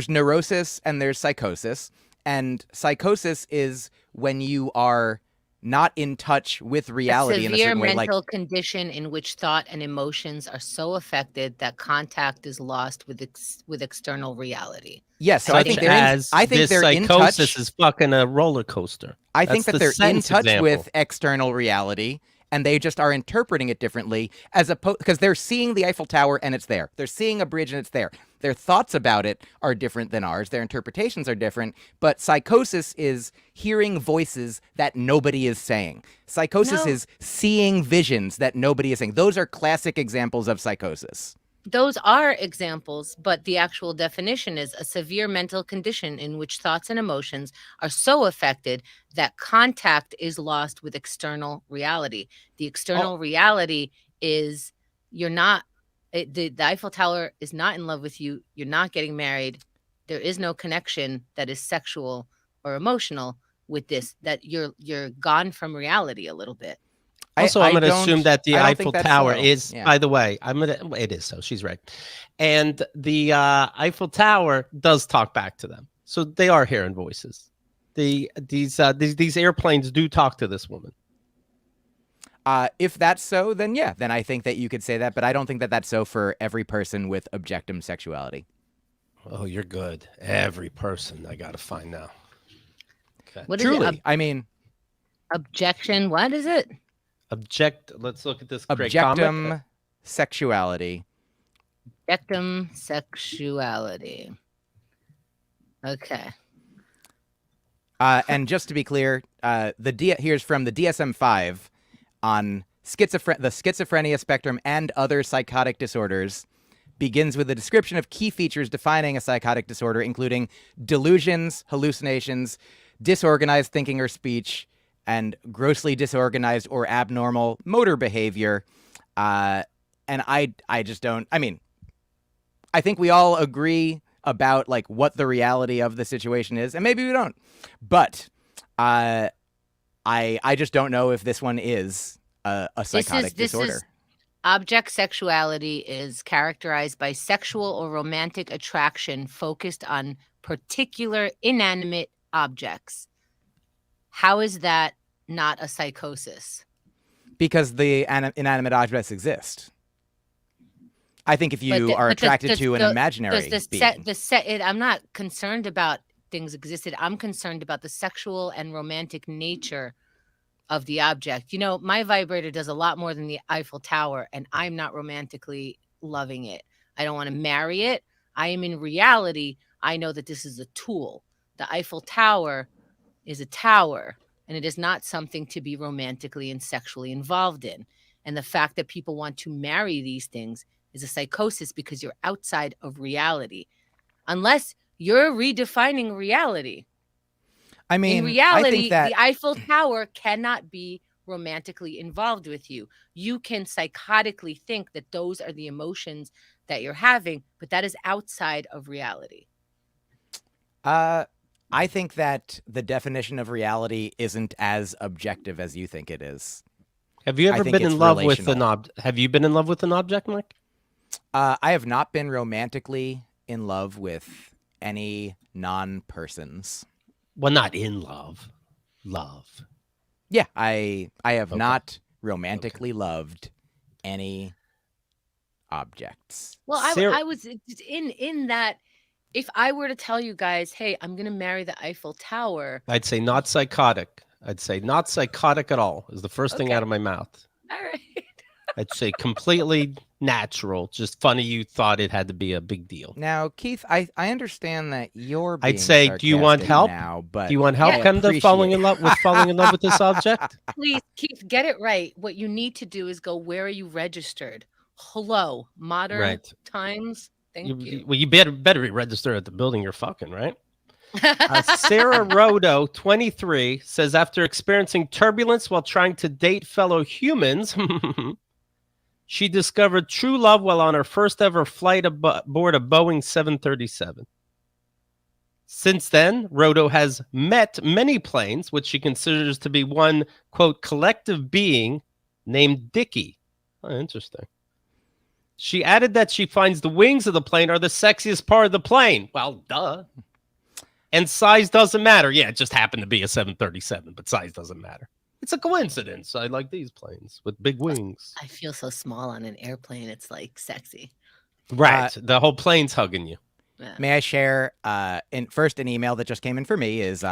neurosis and there's psychosis, and psychosis is when you are not in touch with reality in a certain way. Severe mental Like, condition in which thought and emotions are so affected that contact is lost with external reality. yes, so Such I think they're this they're in psychosis touch. is fucking a roller coaster. I think That's that the they're in sentence touch example. with external reality, and they just are interpreting it differently, as opposed, because they're seeing the Eiffel Tower and it's there. They're seeing a bridge and it's there. Their thoughts about it are different than ours. Their interpretations are different. But psychosis is hearing voices that nobody is saying. Psychosis No. is seeing visions that nobody is saying. Those are classic examples of psychosis. Those are examples, but the actual definition is a severe mental condition in which thoughts and emotions are so affected that contact is lost with external reality. The external reality is you're not, the Eiffel Tower is not in love with you. You're not getting married. There is no connection that is sexual or emotional with this, that you're gone from reality a little bit. Also, I'm going to assume that the Eiffel Tower so. is, Yeah. by the way, it is so. She's right. And the Eiffel Tower does talk back to them. So they are hearing voices. These airplanes do talk to this woman. If that's so, then yeah, then I think that you could say that, but I don't think that that's so for every person with Objectum Sexuality. Oh, you're good. Every person I got to find now. Okay. What is Truly, it? I mean, Objection. What is it? Let's look at this great comment. Objectum Sexuality. Objectum Sexuality. Okay. And just to be clear, here's from the DSM-5 on the schizophrenia spectrum and other psychotic disorders. Begins with a description of key features defining a psychotic disorder, including delusions, hallucinations, disorganized thinking or speech, and grossly disorganized or abnormal motor behavior. And I just don't, I mean, I think we all agree about like what the reality of the situation is, and maybe we don't, but I just don't know if this one is a psychotic disorder. Object sexuality is characterized by sexual or romantic attraction focused on particular inanimate objects. How is that not a psychosis? Because the inanimate objects exist. I think if you are attracted to an imaginary being. I'm not concerned about things existed. I'm concerned about the sexual and romantic nature of the object. You know, my vibrator does a lot more than the Eiffel Tower, and I'm not romantically loving it. I don't want to marry it. I am in reality. I know that this is a tool. The Eiffel Tower is a tower, and it is not something to be romantically and sexually involved in. And the fact that people want to marry these things is a psychosis because you're outside of reality. Unless you're redefining reality. I mean, in reality, I think that the Eiffel Tower cannot be romantically involved with you. You can psychotically think that those are the emotions that you're having, but that is outside of reality. I think that the definition of reality isn't as objective as you think it is. Have you ever been in love with an object? Have you been in love with an object, Myq? I have not been romantically in love with any non-persons. Well, not in love. love. Yeah, I have Okay. not romantically loved any objects. Well, Sarah- I was in that. If I were to tell you guys, hey, I'm gonna marry the Eiffel Tower, I'd say not psychotic. I'd say not psychotic at all is the first thing Okay. out of my mouth. all right. I'd say completely natural. Just funny you thought it had to be a big deal. Now, Keith, I understand that you're being I'd say, do you want sarcastic help? now, but Do you want help, I Kenda, falling in appreciate- love with this object? Please, Keith, get it right. What you need to do is go, where are you registered? Hello, modern Right. times. Thank you. Well, you better be registered at the building you're fucking, right? Sarah Rodo, 23, says after experiencing turbulence while trying to date fellow humans, she discovered true love while on her first ever flight aboard a Boeing 737. Since then, Rodo has met many planes, which she considers to be one, quote, collective being named Dickie. Oh, interesting. She added that she finds the wings of the plane are the sexiest part of the plane. Well, duh. And size doesn't matter. Yeah, it just happened to be a 737, but size doesn't matter. It's a coincidence. I like these planes with big wings. I feel so small on an airplane. It's like sexy. Right. The whole plane's hugging you. Yeah. May I share an email that just came in for me is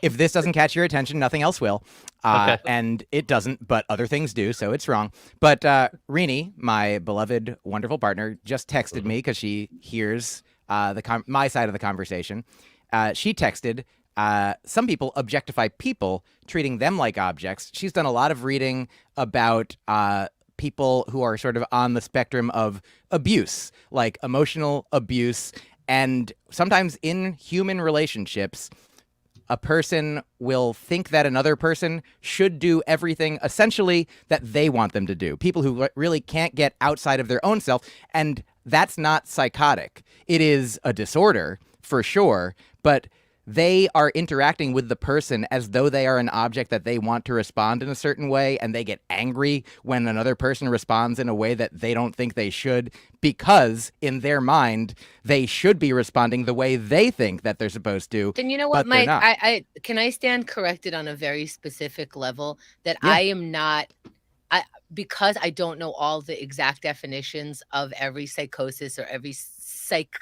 if this doesn't catch your attention, nothing else will. Okay. And it doesn't, but other things do, so it's wrong. But Rini, my beloved, wonderful partner, just texted me because she hears my side of the conversation. She texted, some people objectify people, treating them like objects. She's done a lot of reading about people who are sort of on the spectrum of abuse, like emotional abuse. And sometimes in human relationships, a person will think that another person should do everything essentially that they want them to do. People who really can't get outside of their own self. And that's not psychotic. It is a disorder for sure, but they are interacting with the person as though they are an object that they want to respond in a certain way, and they get angry when another person responds in a way that they don't think they should, because in their mind they should be responding the way they think that they're supposed to. Then you know what, but they're Mike? not. I can I stand corrected on a very specific level that I am not. Because I don't know all the exact definitions of every psychosis or every psych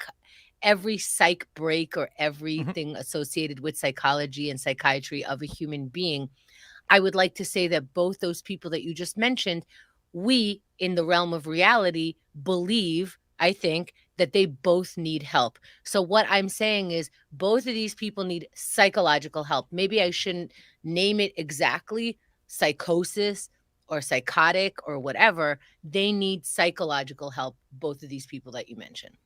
break or everything associated with psychology and psychiatry of a human being, I would like to say that both those people that you just mentioned, we in the realm of reality believe, I think, that they both need help. So what I'm saying is both of these people need psychological help. Maybe I shouldn't name it exactly psychosis or psychotic or whatever. They need psychological help, both of these people that you mentioned.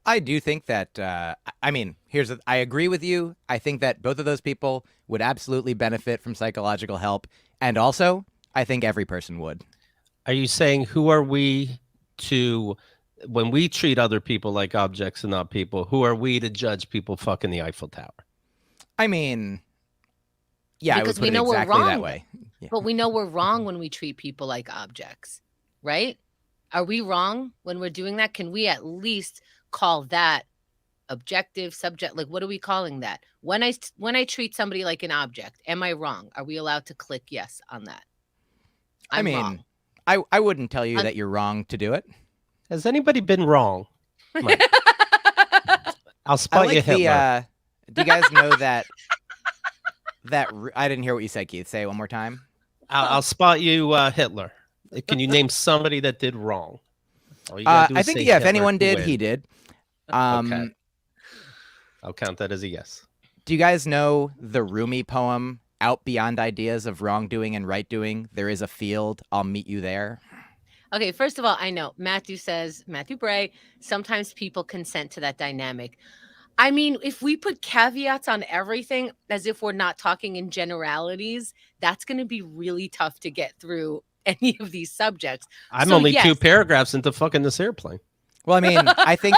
I do think that, I agree with you. I think that both of those people would absolutely benefit from psychological help. And also, I think every person would. Are you saying who are we to, when we treat other people like objects and not people, who are we to judge people fucking the Eiffel Tower? I mean, yeah, Because I would we put know it we're exactly that wrong. way. Yeah. But we know we're wrong when we treat people like objects, right? Are we wrong when we're doing that? Can we at least call that objective, subject? Like, what are we calling that? When I treat somebody like an object, am I wrong? Are we allowed to click yes on that? I'm wrong. I wouldn't tell you that you're wrong to do it. Has anybody been wrong? Mike? I'll spot you Hitler. Do you guys know that I didn't hear what you said, Keith. Say it one more time. I'll spot you Hitler. Can you name somebody that did wrong? All you gotta do I is think, say yeah, if Hitler anyone to did, win. he did. Okay. I'll count that as a yes. Do you guys know the Rumi poem, Out Beyond Ideas of Wrongdoing and Right Doing? There is a field. I'll meet you there. Okay, first of all, I know Matthew Bray, sometimes people consent to that dynamic. I mean, if we put caveats on everything as if we're not talking in generalities, that's going to be really tough to get through any of these subjects. I'm So, only yes. 2 paragraphs into fucking this airplane. Well, I mean, I think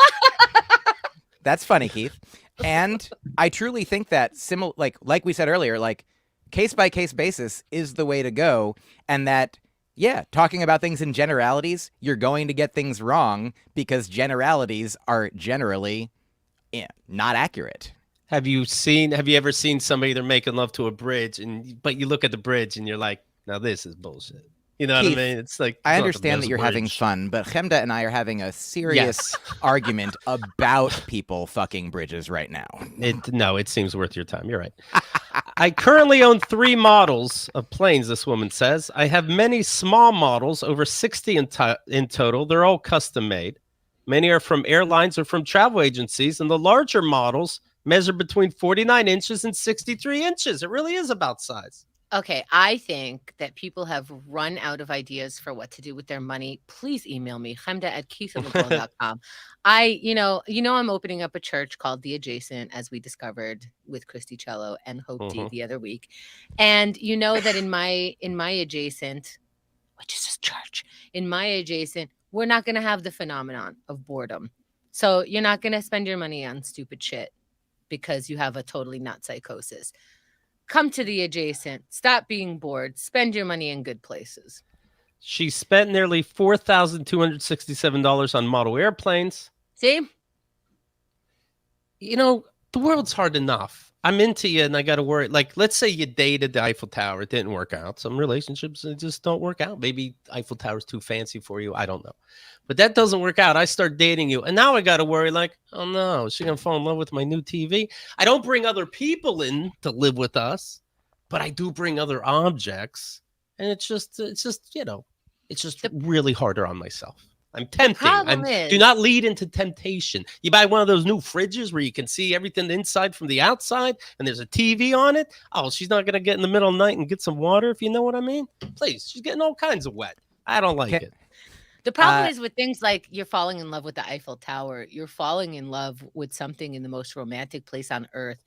that's funny, Keith. And I truly think that like we said earlier, like case by case basis is the way to go. And that, yeah, talking about things in generalities, you're going to get things wrong because generalities are generally not accurate. Have you ever seen somebody they're making love to a bridge but you look at the bridge and you're like, now this is bullshit. You know Keith, what I mean? It's like, I it's not the understand that best you're having bridge. fun, but Chemda and I are having a serious argument about people fucking bridges right now. No, it seems worth your time. You're right. I currently own 3 models of planes, this woman says. I have many small models, over 60 in total. They're all custom made. Many are from airlines or from travel agencies, and the larger models measure between 49 inches and 63 inches. It really is about size. Okay, I think that people have run out of ideas for what to do with their money. Please email me, chemda@keithandthequote.com. I'm opening up a church called The Adjacent, as we discovered with Christy Cello and Hope D the other week. And you know that in my adjacent, which is a church, in my adjacent, we're not going to have the phenomenon of boredom. So you're not going to spend your money on stupid shit because you have a totally nut psychosis. Come to The Adjacent. Stop being bored. Spend your money in good places. She spent nearly $4,267 on model airplanes. See? You know, the world's hard enough. I'm into you and I got to worry. Like, let's say you dated the Eiffel Tower. It didn't work out. Some relationships just don't work out. Maybe Eiffel Tower's too fancy for you. I don't know. But that doesn't work out. I start dating you. And now I got to worry like, oh no, is she going to fall in love with my new TV? I don't bring other people in to live with us, but I do bring other objects. And it's just really harder on myself. I'm tempting. Do not lead into temptation. You buy one of those new fridges where you can see everything inside from the outside and there's a TV on it. Oh, she's not going to get in the middle of the night and get some water, if you know what I mean. Please, she's getting all kinds of wet. I don't like it. The problem is with things like you're falling in love with the Eiffel Tower. You're falling in love with something in the most romantic place on earth.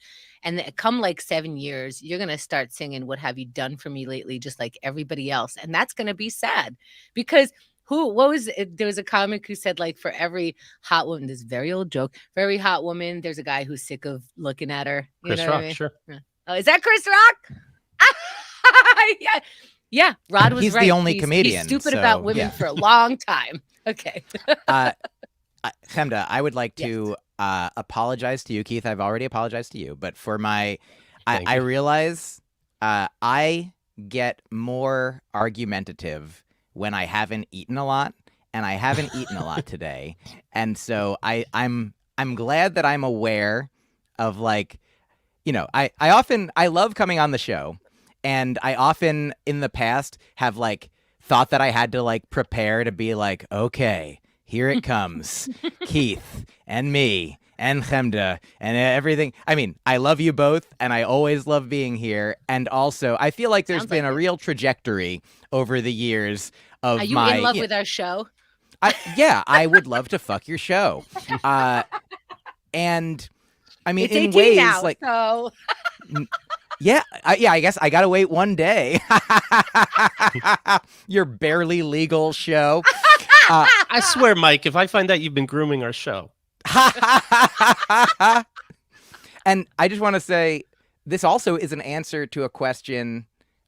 And come like 7 years, you're going to start singing, "What have you done for me lately?" just like everybody else. And that's going to be sad because there was a comic who said, like, for every hot woman, this very old joke, for every hot woman, there's a guy who's sick of looking at her. Chris Rock, sure. Oh, is that Chris Rock? Yeah. Yeah, Rod was He's right. the only comedian. He's stupid about women for a long time. Okay. Chemda, I would like to apologize to you, Keith. I've already apologized to you, but for I realize I get more argumentative when I haven't eaten a lot, and I haven't eaten a lot today, and so I'm glad that I'm aware of, like, I love coming on the show. And I often in the past have like thought that I had to like prepare to be like, okay, here it comes. Keith and me and Chemda and everything. I mean, I love you both and I always love being here. And also I feel like there's been a real trajectory over the years of Are you in love with our show? I would love to fuck your show. And I mean, it's in 18 ways now, like, so. I guess I gotta wait one day. Your barely legal show. I swear, Mike, if I find out you've been grooming our show. And I just want to say, this also is an answer to a question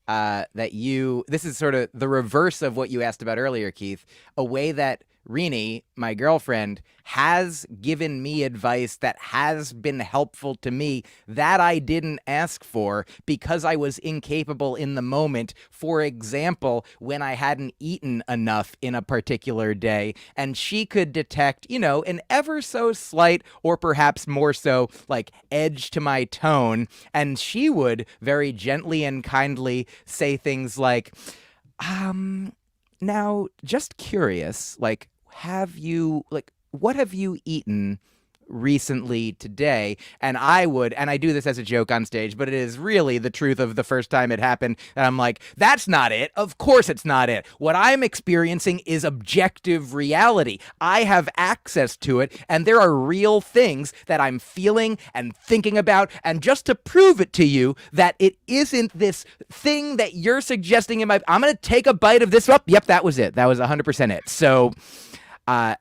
this is sort of the reverse of what you asked about earlier, Keith. A way that Rini, my girlfriend, has given me advice that has been helpful to me that I didn't ask for because I was incapable in the moment. For example, when I hadn't eaten enough in a particular day, and she could detect, an ever so slight or perhaps more so like edge to my tone, and she would very gently and kindly say things like, now, just curious, like, what have you eaten recently today? And I do this as a joke on stage, but it is really the truth of the first time it happened. And I'm like, that's not it. Of course it's not it. What I'm experiencing is objective reality. I have access to it, and there are real things that I'm feeling and thinking about. And just to prove it to you that it isn't this thing that you're suggesting I'm going to take a bite of this. Oh, yep, that was it. That was 100% it. So, I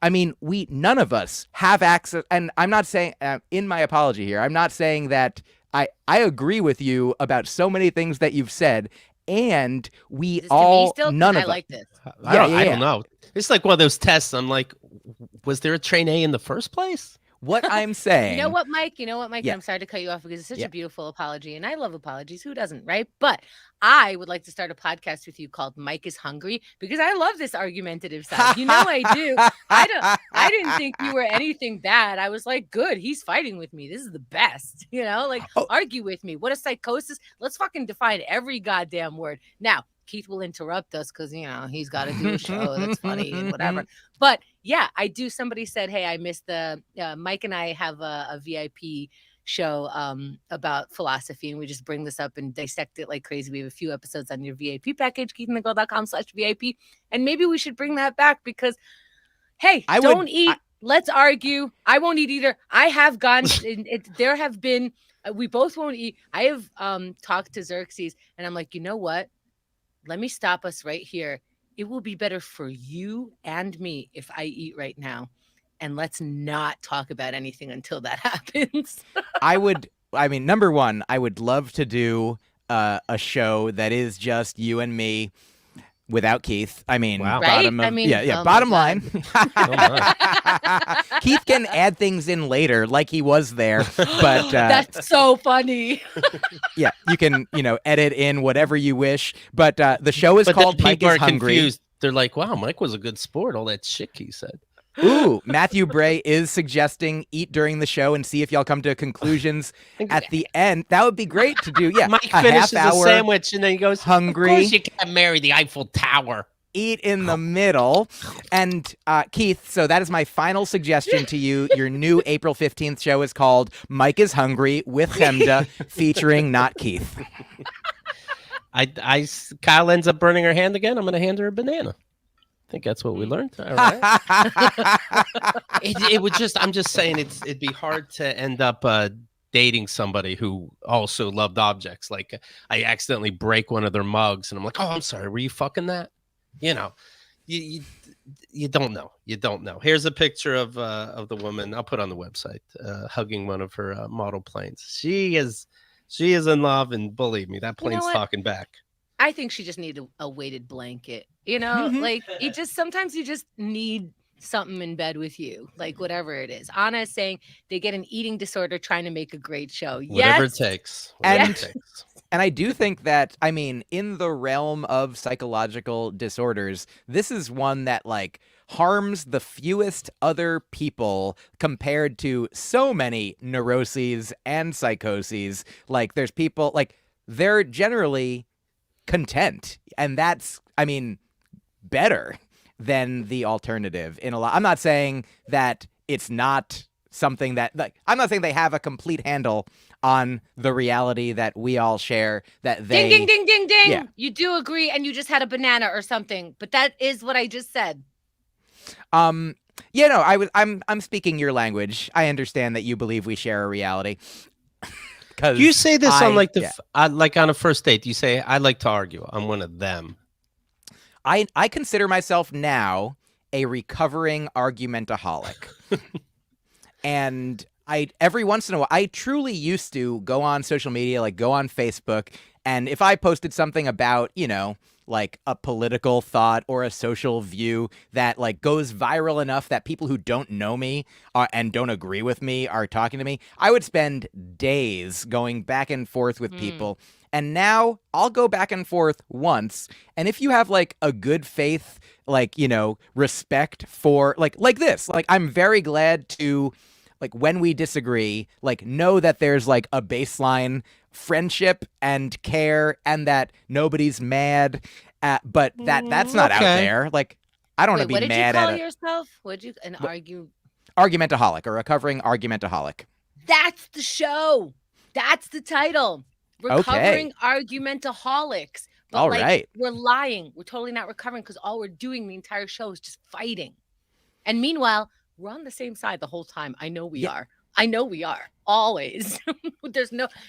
mean, none of us have access, and I'm not saying, in my apology here, I'm not saying that I agree with you about so many things that you've said, and none of us. like this. I don't know. It's like one of those tests. I'm like, was there a train A in the first place? What I'm saying. You know what, Myq? Yeah. And I'm sorry to cut you off because it's such a beautiful apology, and I love apologies. Who doesn't, right? But I would like to start a podcast with you called Myq is Hungry, because I love this argumentative side. You know I do. I didn't think you were anything bad. I was like, good, he's fighting with me. This is the best. Argue with me. What a psychosis. Let's fucking define every goddamn word. Now, Keith will interrupt us because, he's got to do a show that's funny and whatever. But yeah, I do. Somebody said, hey, I missed the Myq and I have a VIP show about philosophy, and we just bring this up and dissect it like crazy. We have a few episodes on your VIP package, keithandthegirl.com/VIP. And maybe we should bring that back because, hey, let's argue. I won't eat either. I have gone, there have been, we both won't eat. I have talked to Xerxes, and I'm like, you know what? Let me stop us right here. It will be better for you and me if I eat right now. And let's not talk about anything until that happens. Number one, I would love to do a show that is just you and me without Keith. Wow. Bottom line. Keith can add things in later like he was there, but that's so funny. Yeah, you can, edit in whatever you wish, but the show is called Myq is Hungry. Confused. They're like, wow, Myq was a good sport, all that shit he said. Ooh, Matthew Bray is suggesting eat during the show and see if y'all come to conclusions at the end. That would be great to do. Yeah, Myq finishes a sandwich and then he goes, hungry. Of course you can't marry the Eiffel Tower. Eat in the middle. And Keith, so that is my final suggestion to you. Your new April 15th show is called Myq is Hungry with Chemda, featuring not Keith. Kyle ends up burning her hand again. I'm going to hand her a banana. I think that's what we learned. All right. It would just, I'm just saying it'd be hard to end up dating somebody who also loved objects. Like I accidentally break one of their mugs and I'm like, oh, I'm sorry. Were you fucking that? You don't know. You don't know. Here's a picture of the woman. I'll put on the website, hugging one of her model planes. She is in love, and believe me, that plane's talking back. I think she just needed a weighted blanket, like sometimes you just need something in bed with you, like whatever it is. Anna is saying they get an eating disorder trying to make a great show. Whatever it takes. Whatever it takes. And I do think that, in the realm of psychological disorders, this is one that harms the fewest other people compared to so many neuroses and psychoses. Like there's people they're generally content, and that's better than the alternative in a lot. I'm not saying that it's not something that I'm not saying they have a complete handle on the reality that we all share, that they ding ding ding ding ding. Yeah. You do agree, and you just had a banana or something, but that is what I just said. I'm speaking your language. I understand that you believe we share a reality. You say this on on a first date. You say, I like to argue. I'm one of them. I consider myself now a recovering argumentaholic. And every once in a while, I truly used to go on social media, go on Facebook, and if I posted something about, a political thought or a social view that goes viral enough that people who don't know me and don't agree with me are talking to me, I would spend days going back and forth with people. And now I'll go back and forth once. And if you have a good faith, respect for like this, I'm very glad to when we disagree, know that there's a baseline friendship and care and that nobody's mad but that's not out there. I don't want to be mad at what did you call yourself? What'd you argumentaholic, or recovering argumentaholic. That's the show. That's the title. Recovering argumentaholics. But all right. We're lying. We're totally not recovering because all we're doing the entire show is just fighting. And meanwhile, we're on the same side the whole time. I know we are. I know we are. Always.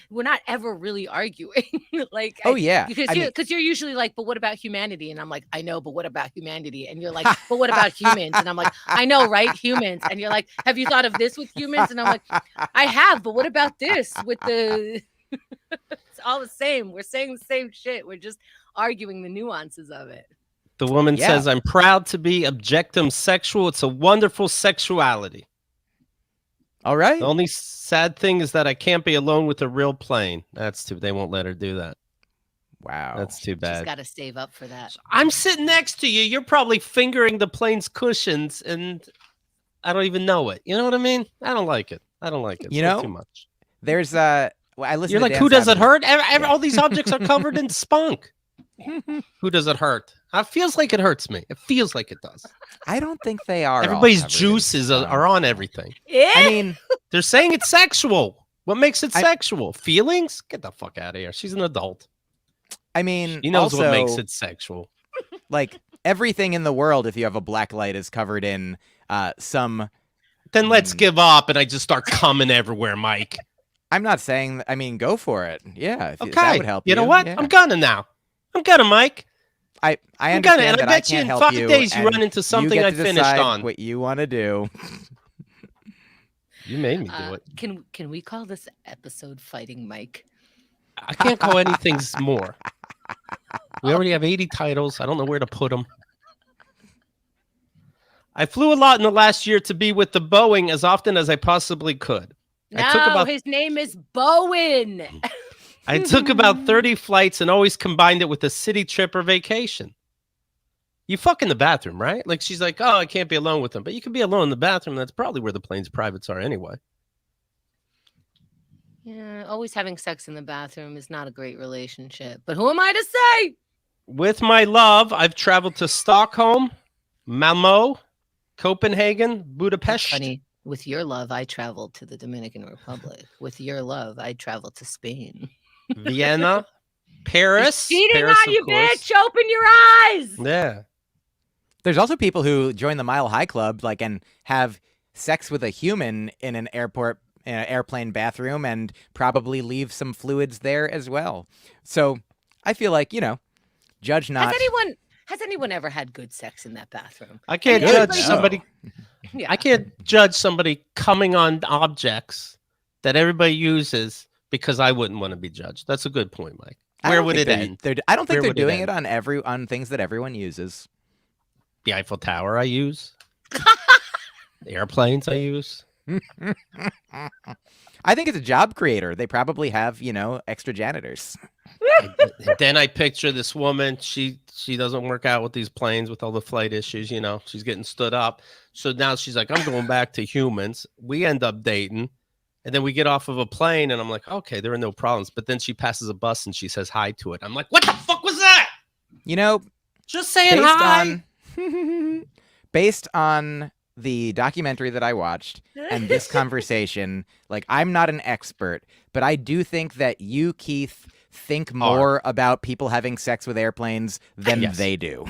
We're not ever really arguing. Because you're usually but what about humanity? And I'm like, I know, but what about humanity? And you're like, but what about humans? And I'm like, I know, right? Humans. And you're like, have you thought of this with humans? And I'm like, I have, but what about this with the... It's all the same. We're saying the same shit. We're just arguing the nuances of it. The woman says, I'm proud to be Objectum Sexual. It's a wonderful sexuality. All right. The only sad thing is that I can't be alone with a real plane. They won't let her do that. Wow. That's too She's bad. got to save up for that. I'm sitting next to you. You're probably fingering the plane's cushions, and I don't even know it. You know what I mean? I don't like it. It's too much. There's I listen. You're to like, Dan who does it Savage's- hurt? All these objects are covered in spunk. Who does it hurt? It feels like it hurts me. It feels like it does. I don't think they are. all Everybody's covered in juices spunk. are on everything. I mean, They're saying it's sexual. What makes it sexual? Feelings? Get the fuck out of here. She's an adult. I mean, He knows also, what makes it sexual. like everything in the world, if you have a black light, is covered in some. Then let's give up, and I just start coming everywhere, Mike. I'm not saying. I mean, go for it. Yeah, if Okay. that would help you. You know what? Yeah. I'm gonna now. I'm gonna, Mike. I I'm understand gonna, and that I I bet you can't in help 5 you. days you and run into you something get I to finished decide on. what you want to do. You made me do it. Can we call this episode Fighting Mike? I can't call anything more. We already have 80 titles. I don't know where to put them. I flew a lot in the last year to be with the Boeing as often as I possibly could. No, his name is Bowen. I took about 30 flights and always combined it with a city trip or vacation. You fuck in the bathroom, right? Like she's like, oh, I can't be alone with them. But you can be alone in the bathroom. That's probably where the plane's privates are anyway. Yeah, always having sex in the bathroom is not a great relationship. But who am I to say? With my love, I've traveled to Stockholm, Malmö, Copenhagen, Budapest. Funny. With your love, I traveled to the Dominican Republic. With your love, I traveled to Spain. Vienna, Paris. Cheating Paris, on you, of course. bitch! Open your eyes. Yeah. There's also people who join the Mile High Club, like, and have sex with a human in an airplane bathroom, and probably leave some fluids there as well. So I feel like, judge not. Has anyone ever had good sex in that bathroom? I can't I mean, judge everybody- somebody. Yeah. I can't judge somebody coming on objects that everybody uses because I wouldn't want to be judged. That's a good point, Mike. Where would it end? I don't think Where they're would it doing end? it on things that everyone uses. The Eiffel Tower I use. The airplanes I use. I think it's a job creator. They probably have, extra janitors. And then I picture this woman. She doesn't work out with these planes with all the flight issues. She's getting stood up. So now she's like, I'm going back to humans. We end up dating. And then we get off of a plane and I'm like, okay, there are no problems. But then she passes a bus and she says hi to it. I'm like, what the fuck was that? Just saying hi. Based on the documentary that I watched and this conversation, like, I'm not an expert, but I do think that you, Keith, think more about people having sex with airplanes than Yes. they do.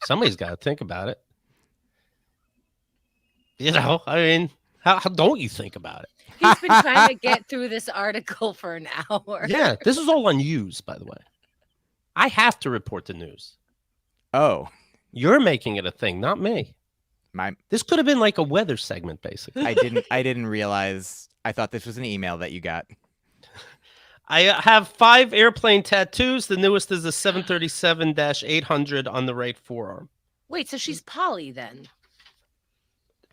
Somebody's got to think about it. I mean, how don't you think about it? He's been trying to get through this article for an hour. Yeah, this is all on news, by the way. I have to report the news. Oh, You're making it a thing, not me. my This could have been like a weather segment, basically. I didn't realize. I thought this was an email that you got. I have 5 airplane tattoos. The newest is a 737-800 on the right forearm. Wait, so she's poly then?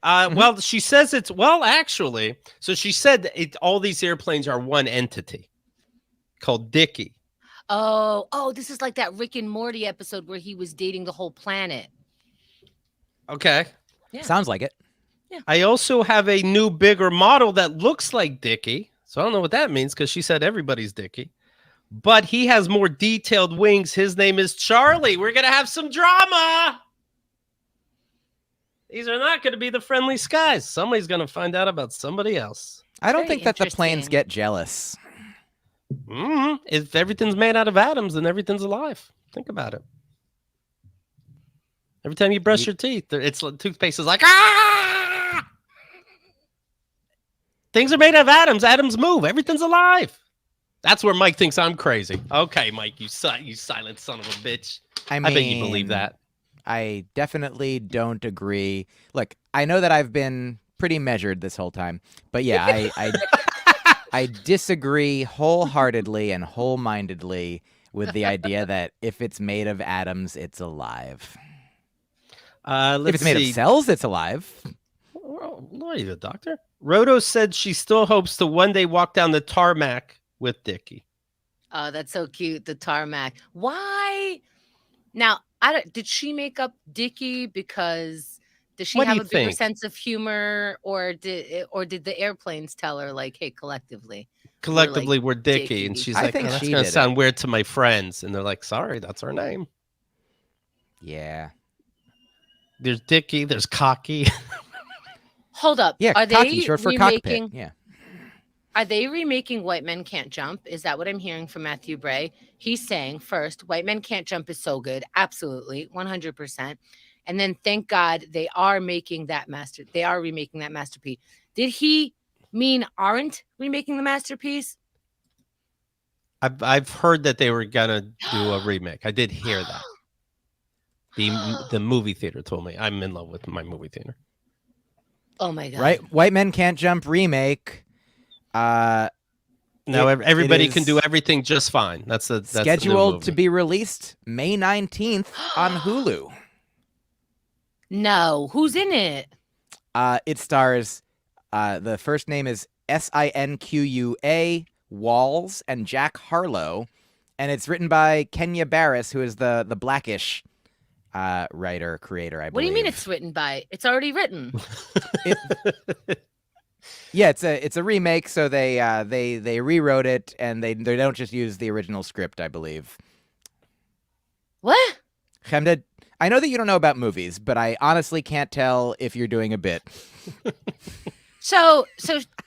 Well, she says actually. So she said all these airplanes are one entity called Dickie. Oh, this is like that Rick and Morty episode where he was dating the whole planet. Okay. Yeah. Sounds like it. I also have a new, bigger model that looks like Dickie. So I don't know what that means because she said everybody's Dickie. But he has more detailed wings. His name is Charlie. We're going to have some drama. These are not going to be the friendly skies. Somebody's going to find out about somebody else. I don't Very think that the planes interesting. get jealous. If everything's made out of atoms, then everything's alive. Think about it. Every time you brush your teeth, toothpaste is like, ah! Things are made out of atoms. Atoms move. Everything's alive. That's where Mike thinks I'm crazy. Okay, Mike, you silent son of a bitch. I I bet you believe that. I definitely don't agree. Look, I know that I've been pretty measured this whole time, but yeah, I disagree wholeheartedly and whole-mindedly with the idea that if it's made of atoms, it's alive. If Let's it's made see. of cells, it's alive. Well, are you a doctor? Roto said she still hopes to one day walk down the tarmac with Dickie. Oh, that's so cute. The tarmac. Why? Now, did she make up Dickie because does she What do have you a bigger think? sense of humor, or did the airplanes tell her like, hey, Collectively, we're Dickie. Dickie. And she's I like, think oh, that's she going to did sound weird to my friends. And they're like, sorry, that's our name. Yeah. There's Dickie. There's Cocky. Hold up. Yeah, Are cocky, they short for remaking? cockpit. Yeah. Are they remaking White Men Can't Jump? Is that what I'm hearing from Matthew Bray? He's saying, first, White Men Can't Jump is so good. Absolutely. 100%. And then thank God they are remaking that masterpiece. Did he mean aren't remaking the masterpiece? I've heard that they were going to do a remake. I did hear that. The movie theater told me. I'm in love with my movie theater. Oh my God. Right? White Men Can't Jump remake. Now everybody can do everything just fine. That's scheduled to be released May 19th on Hulu. No, who's in it? It stars the first name is Sinqua Walls and Jack Harlow, and it's written by Kenya Barris, who is the Blackish writer creator. I believe. What do you mean it's written by? It's already written. Yeah, it's a remake, so they rewrote it, and they don't just use the original script, I believe. What? Chemda, I know that you don't know about movies, but I honestly can't tell if you're doing a bit. So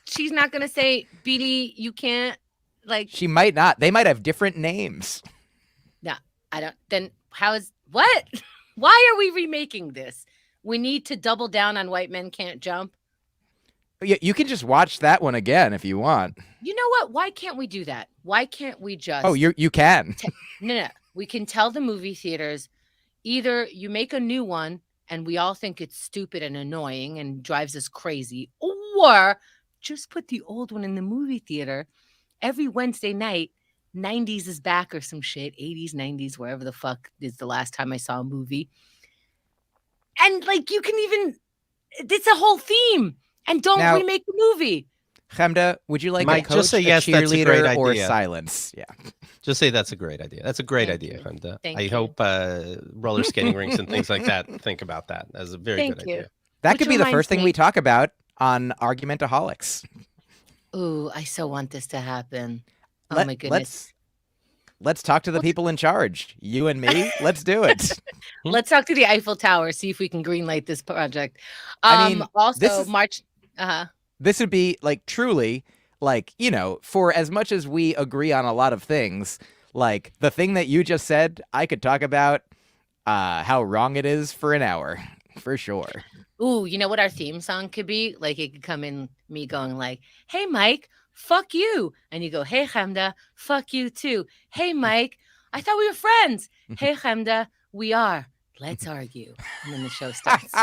she's not gonna say, Billy, you can't, like. She might not. They might have different names. No, I don't. Then what? Why are we remaking this? We need to double down on White Men Can't Jump. Yeah, you can just watch that one again if you want. You know what? Why can't we do that? Why can't we just? Oh, you can. No. We can tell the movie theaters, either you make a new one and we all think it's stupid and annoying and drives us crazy, or just put the old one in the movie theater every Wednesday night. 90s is back or some shit. 80s, 90s, wherever the fuck is the last time I saw a movie. And like you can even, it's a whole theme. And don't remake the movie. Chemda, would you like Mike, a coach, just say yes, a that's a great cheerleader, or idea. silence? Yeah. Just say that's a great idea. That's a great idea, Chemda. Thank I you. hope roller skating rinks and things like that think about that as a very good idea. That Which could be the reminds first thing me- we talk about on Argumentaholics. Ooh, I so want this to happen. Oh my goodness. Let's talk to the people in charge. You and me. Let's do it. Let's talk to the Eiffel Tower, see if we can greenlight this project. I mean, also March. This would be like truly like, you know, for as much as we agree on a lot of things, like the thing that you just said, I could talk about how wrong it is for an hour, for sure. Ooh, you know what our theme song could be? Like it could come in me going like, hey, Mike, fuck you. And you go, hey, Chemda, fuck you too. Hey, Mike, I thought we were friends. Hey, Chemda, we are. Let's argue. And then the show starts.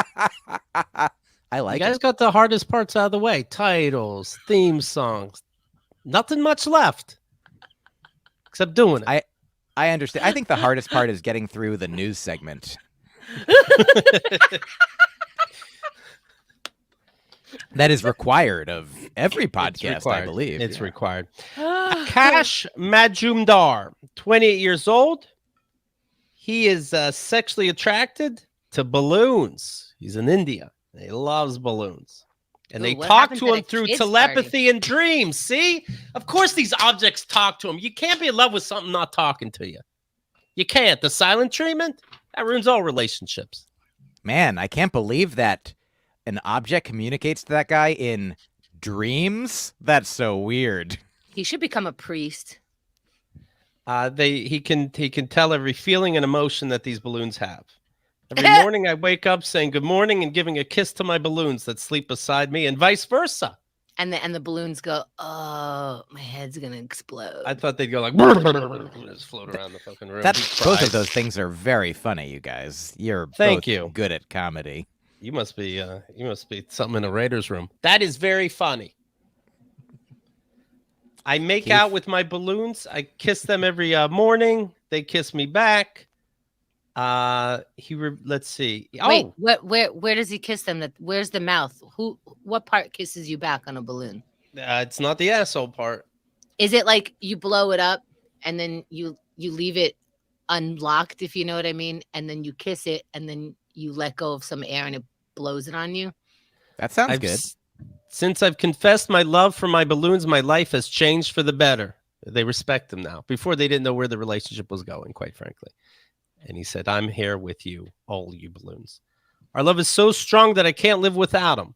I like You guys it. got the hardest parts out of the way. Titles, theme songs. Nothing much left. Except doing it. I understand. I think the hardest part is getting through the news segment. That is required of every podcast, I believe. It's required. Akash Majumdar, 28 years old. He is sexually attracted to balloons. He's in India. He loves balloons. And they talk to him through telepathy and dreams. See? Of course these objects talk to him. You can't be in love with something not talking to you. You can't. The silent treatment, that ruins all relationships. Man, I can't believe that an object communicates to that guy in dreams. That's so weird. He should become a priest. He can tell every feeling and emotion that these balloons have. Every morning I wake up saying good morning and giving a kiss to my balloons that sleep beside me, and vice versa. And the balloons go, oh, my head's gonna explode. I thought they'd go like just float around the fucking room. Both of those things are very funny, you guys. You're Thank both you. good at comedy. You must be something in a Raiders room. That is very funny. I make out with my balloons. I kiss them every morning. They kiss me back. Let's see. Wait, Oh, where does he kiss them? Where's the mouth? What part kisses you back on a balloon? it's not the asshole part. Is it like you blow it up and then you leave it unlocked, if you know what I mean, and then you kiss it and then you let go of some air and it blows it on you? That sounds good. Since I've confessed my love for my balloons, my life has changed for the better. They respect him now. Before, they didn't know where the relationship was going, quite frankly. And he said, I'm here with you, all you balloons. Our love is so strong that I can't live without him.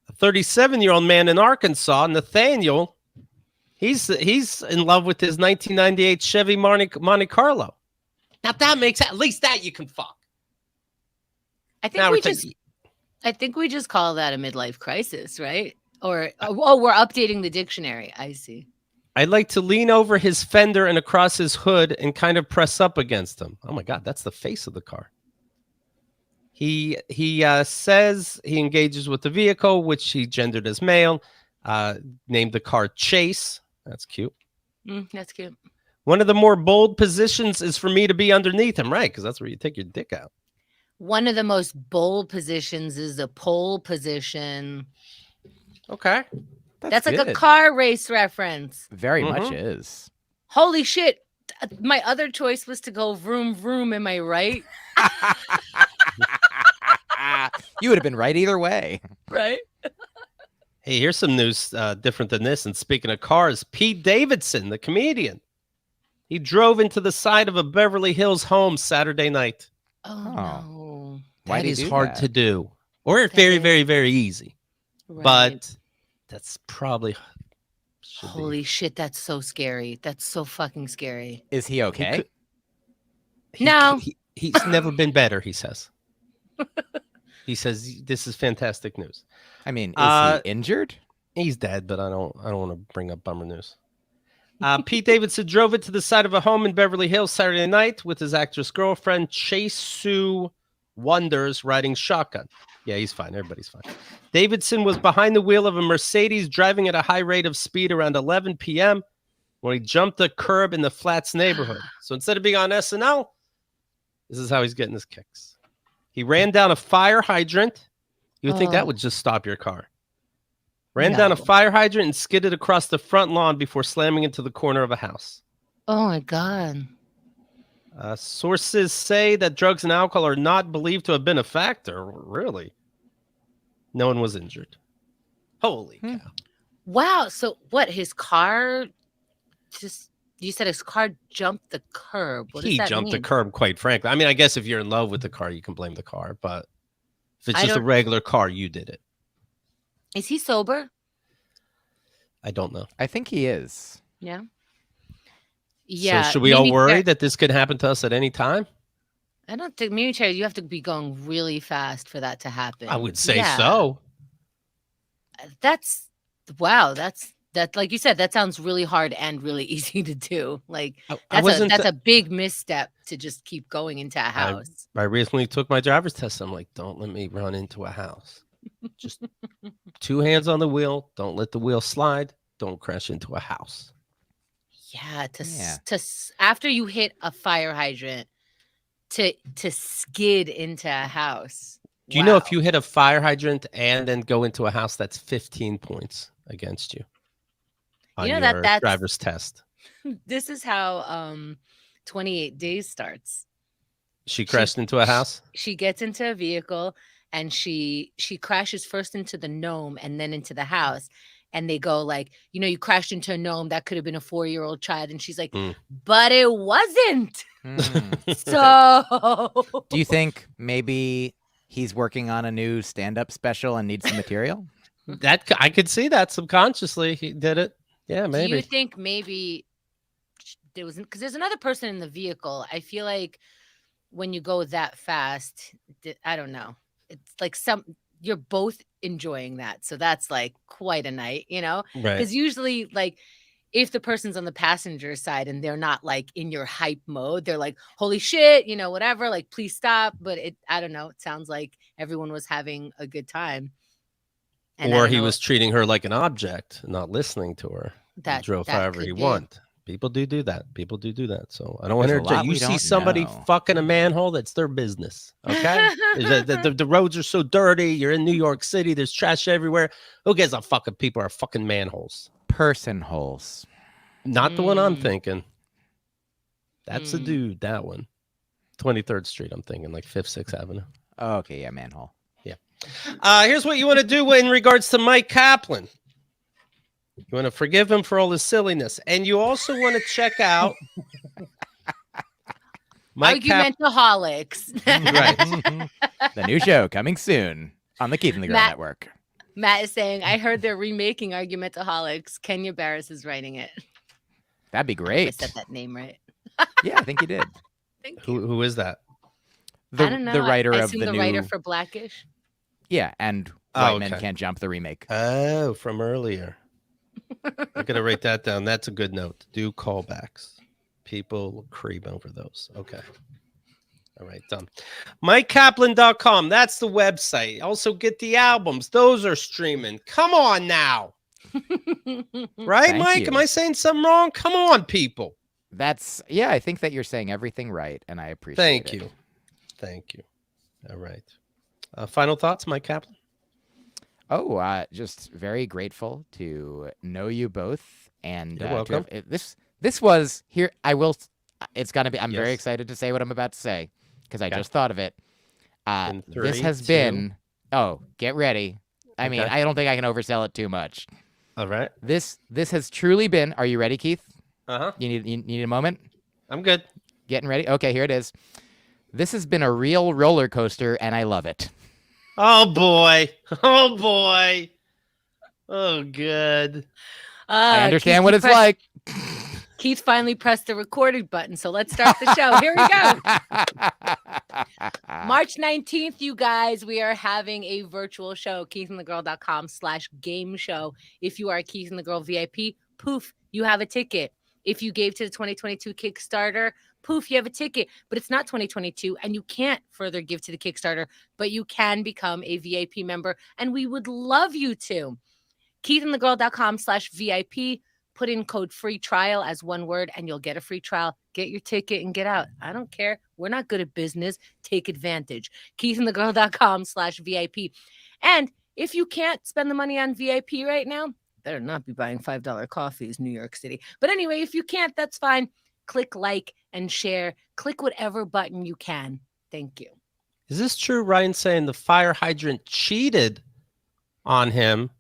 A 37-year-old man in Arkansas, Nathaniel, he's in love with his 1998 Chevy Monte Carlo. Now, that makes at least that you can fuck. I think we just call that a midlife crisis, right? Or, we're updating the dictionary. I see. I'd like to lean over his fender and across his hood and kind of press up against him. Oh, my God, that's the face of the car. He says he engages with the vehicle, which he gendered as male, named the car Chase. That's cute. That's cute. One of the more bold positions is for me to be underneath him, right? Because that's where you take your dick out. One of the most bold positions is the pole position. Okay. That's like a car race reference. Very much is. Holy shit. My other choice was to go vroom, vroom. Am I right? You would have been right either way. Right? Hey, here's some news different than this. And speaking of cars, Pete Davidson, the comedian, he drove into the side of a Beverly Hills home Saturday night. Oh, no. That is hard to do. Or very, very, very easy. Right. But that's probably... Holy shit, that's so scary. That's so fucking scary. Is he okay? No. He's never been better, he says. He says, this is fantastic news. I mean, is he injured? He's dead, but I don't want to bring up bummer news. Pete Davidson drove it to the side of a home in Beverly Hills Saturday night with his actress girlfriend, Chase Sue Wonders, riding shotgun. Yeah, he's fine. Everybody's fine. Davidson was behind the wheel of a Mercedes driving at a high rate of speed around 11 p.m. when he jumped a curb in the Flats neighborhood. So instead of being on SNL, this is how he's getting his kicks. He ran down a fire hydrant. You would think that would just stop your car. Ran down a fire hydrant and skidded across the front lawn before slamming into the corner of a house. Oh, my God. Sources say that drugs and alcohol are not believed to have been a factor. Really? No one was injured. Holy cow. Wow. So what? His car you said his car jumped the curb. What does that jumped mean? the curb, quite frankly. I mean, I guess if you're in love with the car, you can blame the car. But if it's just a regular car, you did it. Is he sober? I don't know. I think he is. Yeah. Yeah. So should we all worry that this could happen to us at any time? I don't think, maybe, Cherry, you have to be going really fast for that to happen. I would say so. Wow. That, like you said, that sounds really hard and really easy to do. Like, that's a big misstep to just keep going into a house. I recently took my driver's test. I'm like, don't let me run into a house. Just 2 hands on the wheel. Don't let the wheel slide. Don't crash into a house. Yeah. After you hit a fire hydrant, to skid into a house. Do you know if you hit a fire hydrant and then go into a house, that's 15 points against you? On your driver's test. This is how 28 Days starts. She crashed into a house? She gets into a vehicle and she crashes first into the gnome and then into the house. And they go like, you crashed into a gnome. That could have been a 4-year-old child. And she's like, but it wasn't. So do you think maybe he's working on a new stand-up special and needs some material? That I could see that subconsciously. He did it. Yeah, maybe. Do you think maybe there was, because there's another person in the vehicle. I feel like when you go that fast, I don't know. It's like you're both enjoying that. So that's like quite a night, Right. Because usually like if the person's on the passenger side and they're not like in your hype mode, they're like, holy shit, whatever, like, please stop. But I don't know. It sounds like everyone was having a good time. Or he was treating her like an object, not listening to her. That drove however he wanted. People do that. People do that. So I don't want There's to a lot You we see don't somebody know. fucking a manhole, that's their business. Okay. The roads are so dirty. You're in New York City. There's trash everywhere. Who gives a fuck if people are fucking manholes? Person holes. Not the one I'm thinking. That's the dude, that one. 23rd Street, I'm thinking, like 5th, 6th Avenue. Okay, yeah, manhole. Yeah. Here's what you want to do in regards to Myq Kaplan. You want to forgive him for all his silliness. And you also want to check out Argumentaholics. Right. The new show coming soon on the Keith and the Girl Network. Matt is saying, I heard they're remaking Argumentaholics. Kenya Barris is writing it. That'd be I great. said that name right. Yeah, I think you did. Thank you. Who is that? I don't know. The writer I of assume the the new... writer for Blackish. Yeah, and White Men Can't Jump, the remake. Oh, from earlier. I'm going to write that down. That's a good note. Do callbacks. People creep over those. Okay. All right, done. MyQKaplan.com. That's the website. Also get the albums. Those are streaming. Come on now. Right, Thank Mike? you. Am I saying something wrong? Come on, people. Yeah, I think that you're saying everything right, and I appreciate it. Thank you. All right. Final thoughts, Myq Kaplan? Oh, just very grateful to know you both, and You're welcome. This was here. I will. It's gonna be. I'm very Yes. excited to say what I'm about to say because I just thought of it. In three, This has 2. been. Oh, get ready. I mean, Okay. I don't think I can oversell it too much. All right. This has truly been. Are you ready, Keith? Uh-huh. You need a moment. I'm good. Getting ready. Okay, here it is. This has been a real roller coaster, and I love it. Oh, boy. Oh, boy. Oh, good. I understand what it's like. Keith finally pressed the recorded button, so let's start the show. Here we go. March 19th, you guys, we are having a virtual show, keithandthegirl.com/game show. If you are a Keith and the Girl VIP, poof, you have a ticket. If you gave to the 2022 Kickstarter, poof, you have a ticket. But it's not 2022, and you can't further give to the Kickstarter, but you can become a VIP member, and we would love you to. keithandthegirl.com/VIP. Put in code free trial as one word and you'll get a free trial. Get your ticket and get out. I don't care. We're not good at business. Take advantage. keithandthegirl.com/VIP. And if you can't spend the money on VIP right now, better not be buying $5 coffees, New York City. But anyway, if you can't, that's fine. Click like and share. Click whatever button you can. Thank you. Is this true, Ryan, saying the fire hydrant cheated on him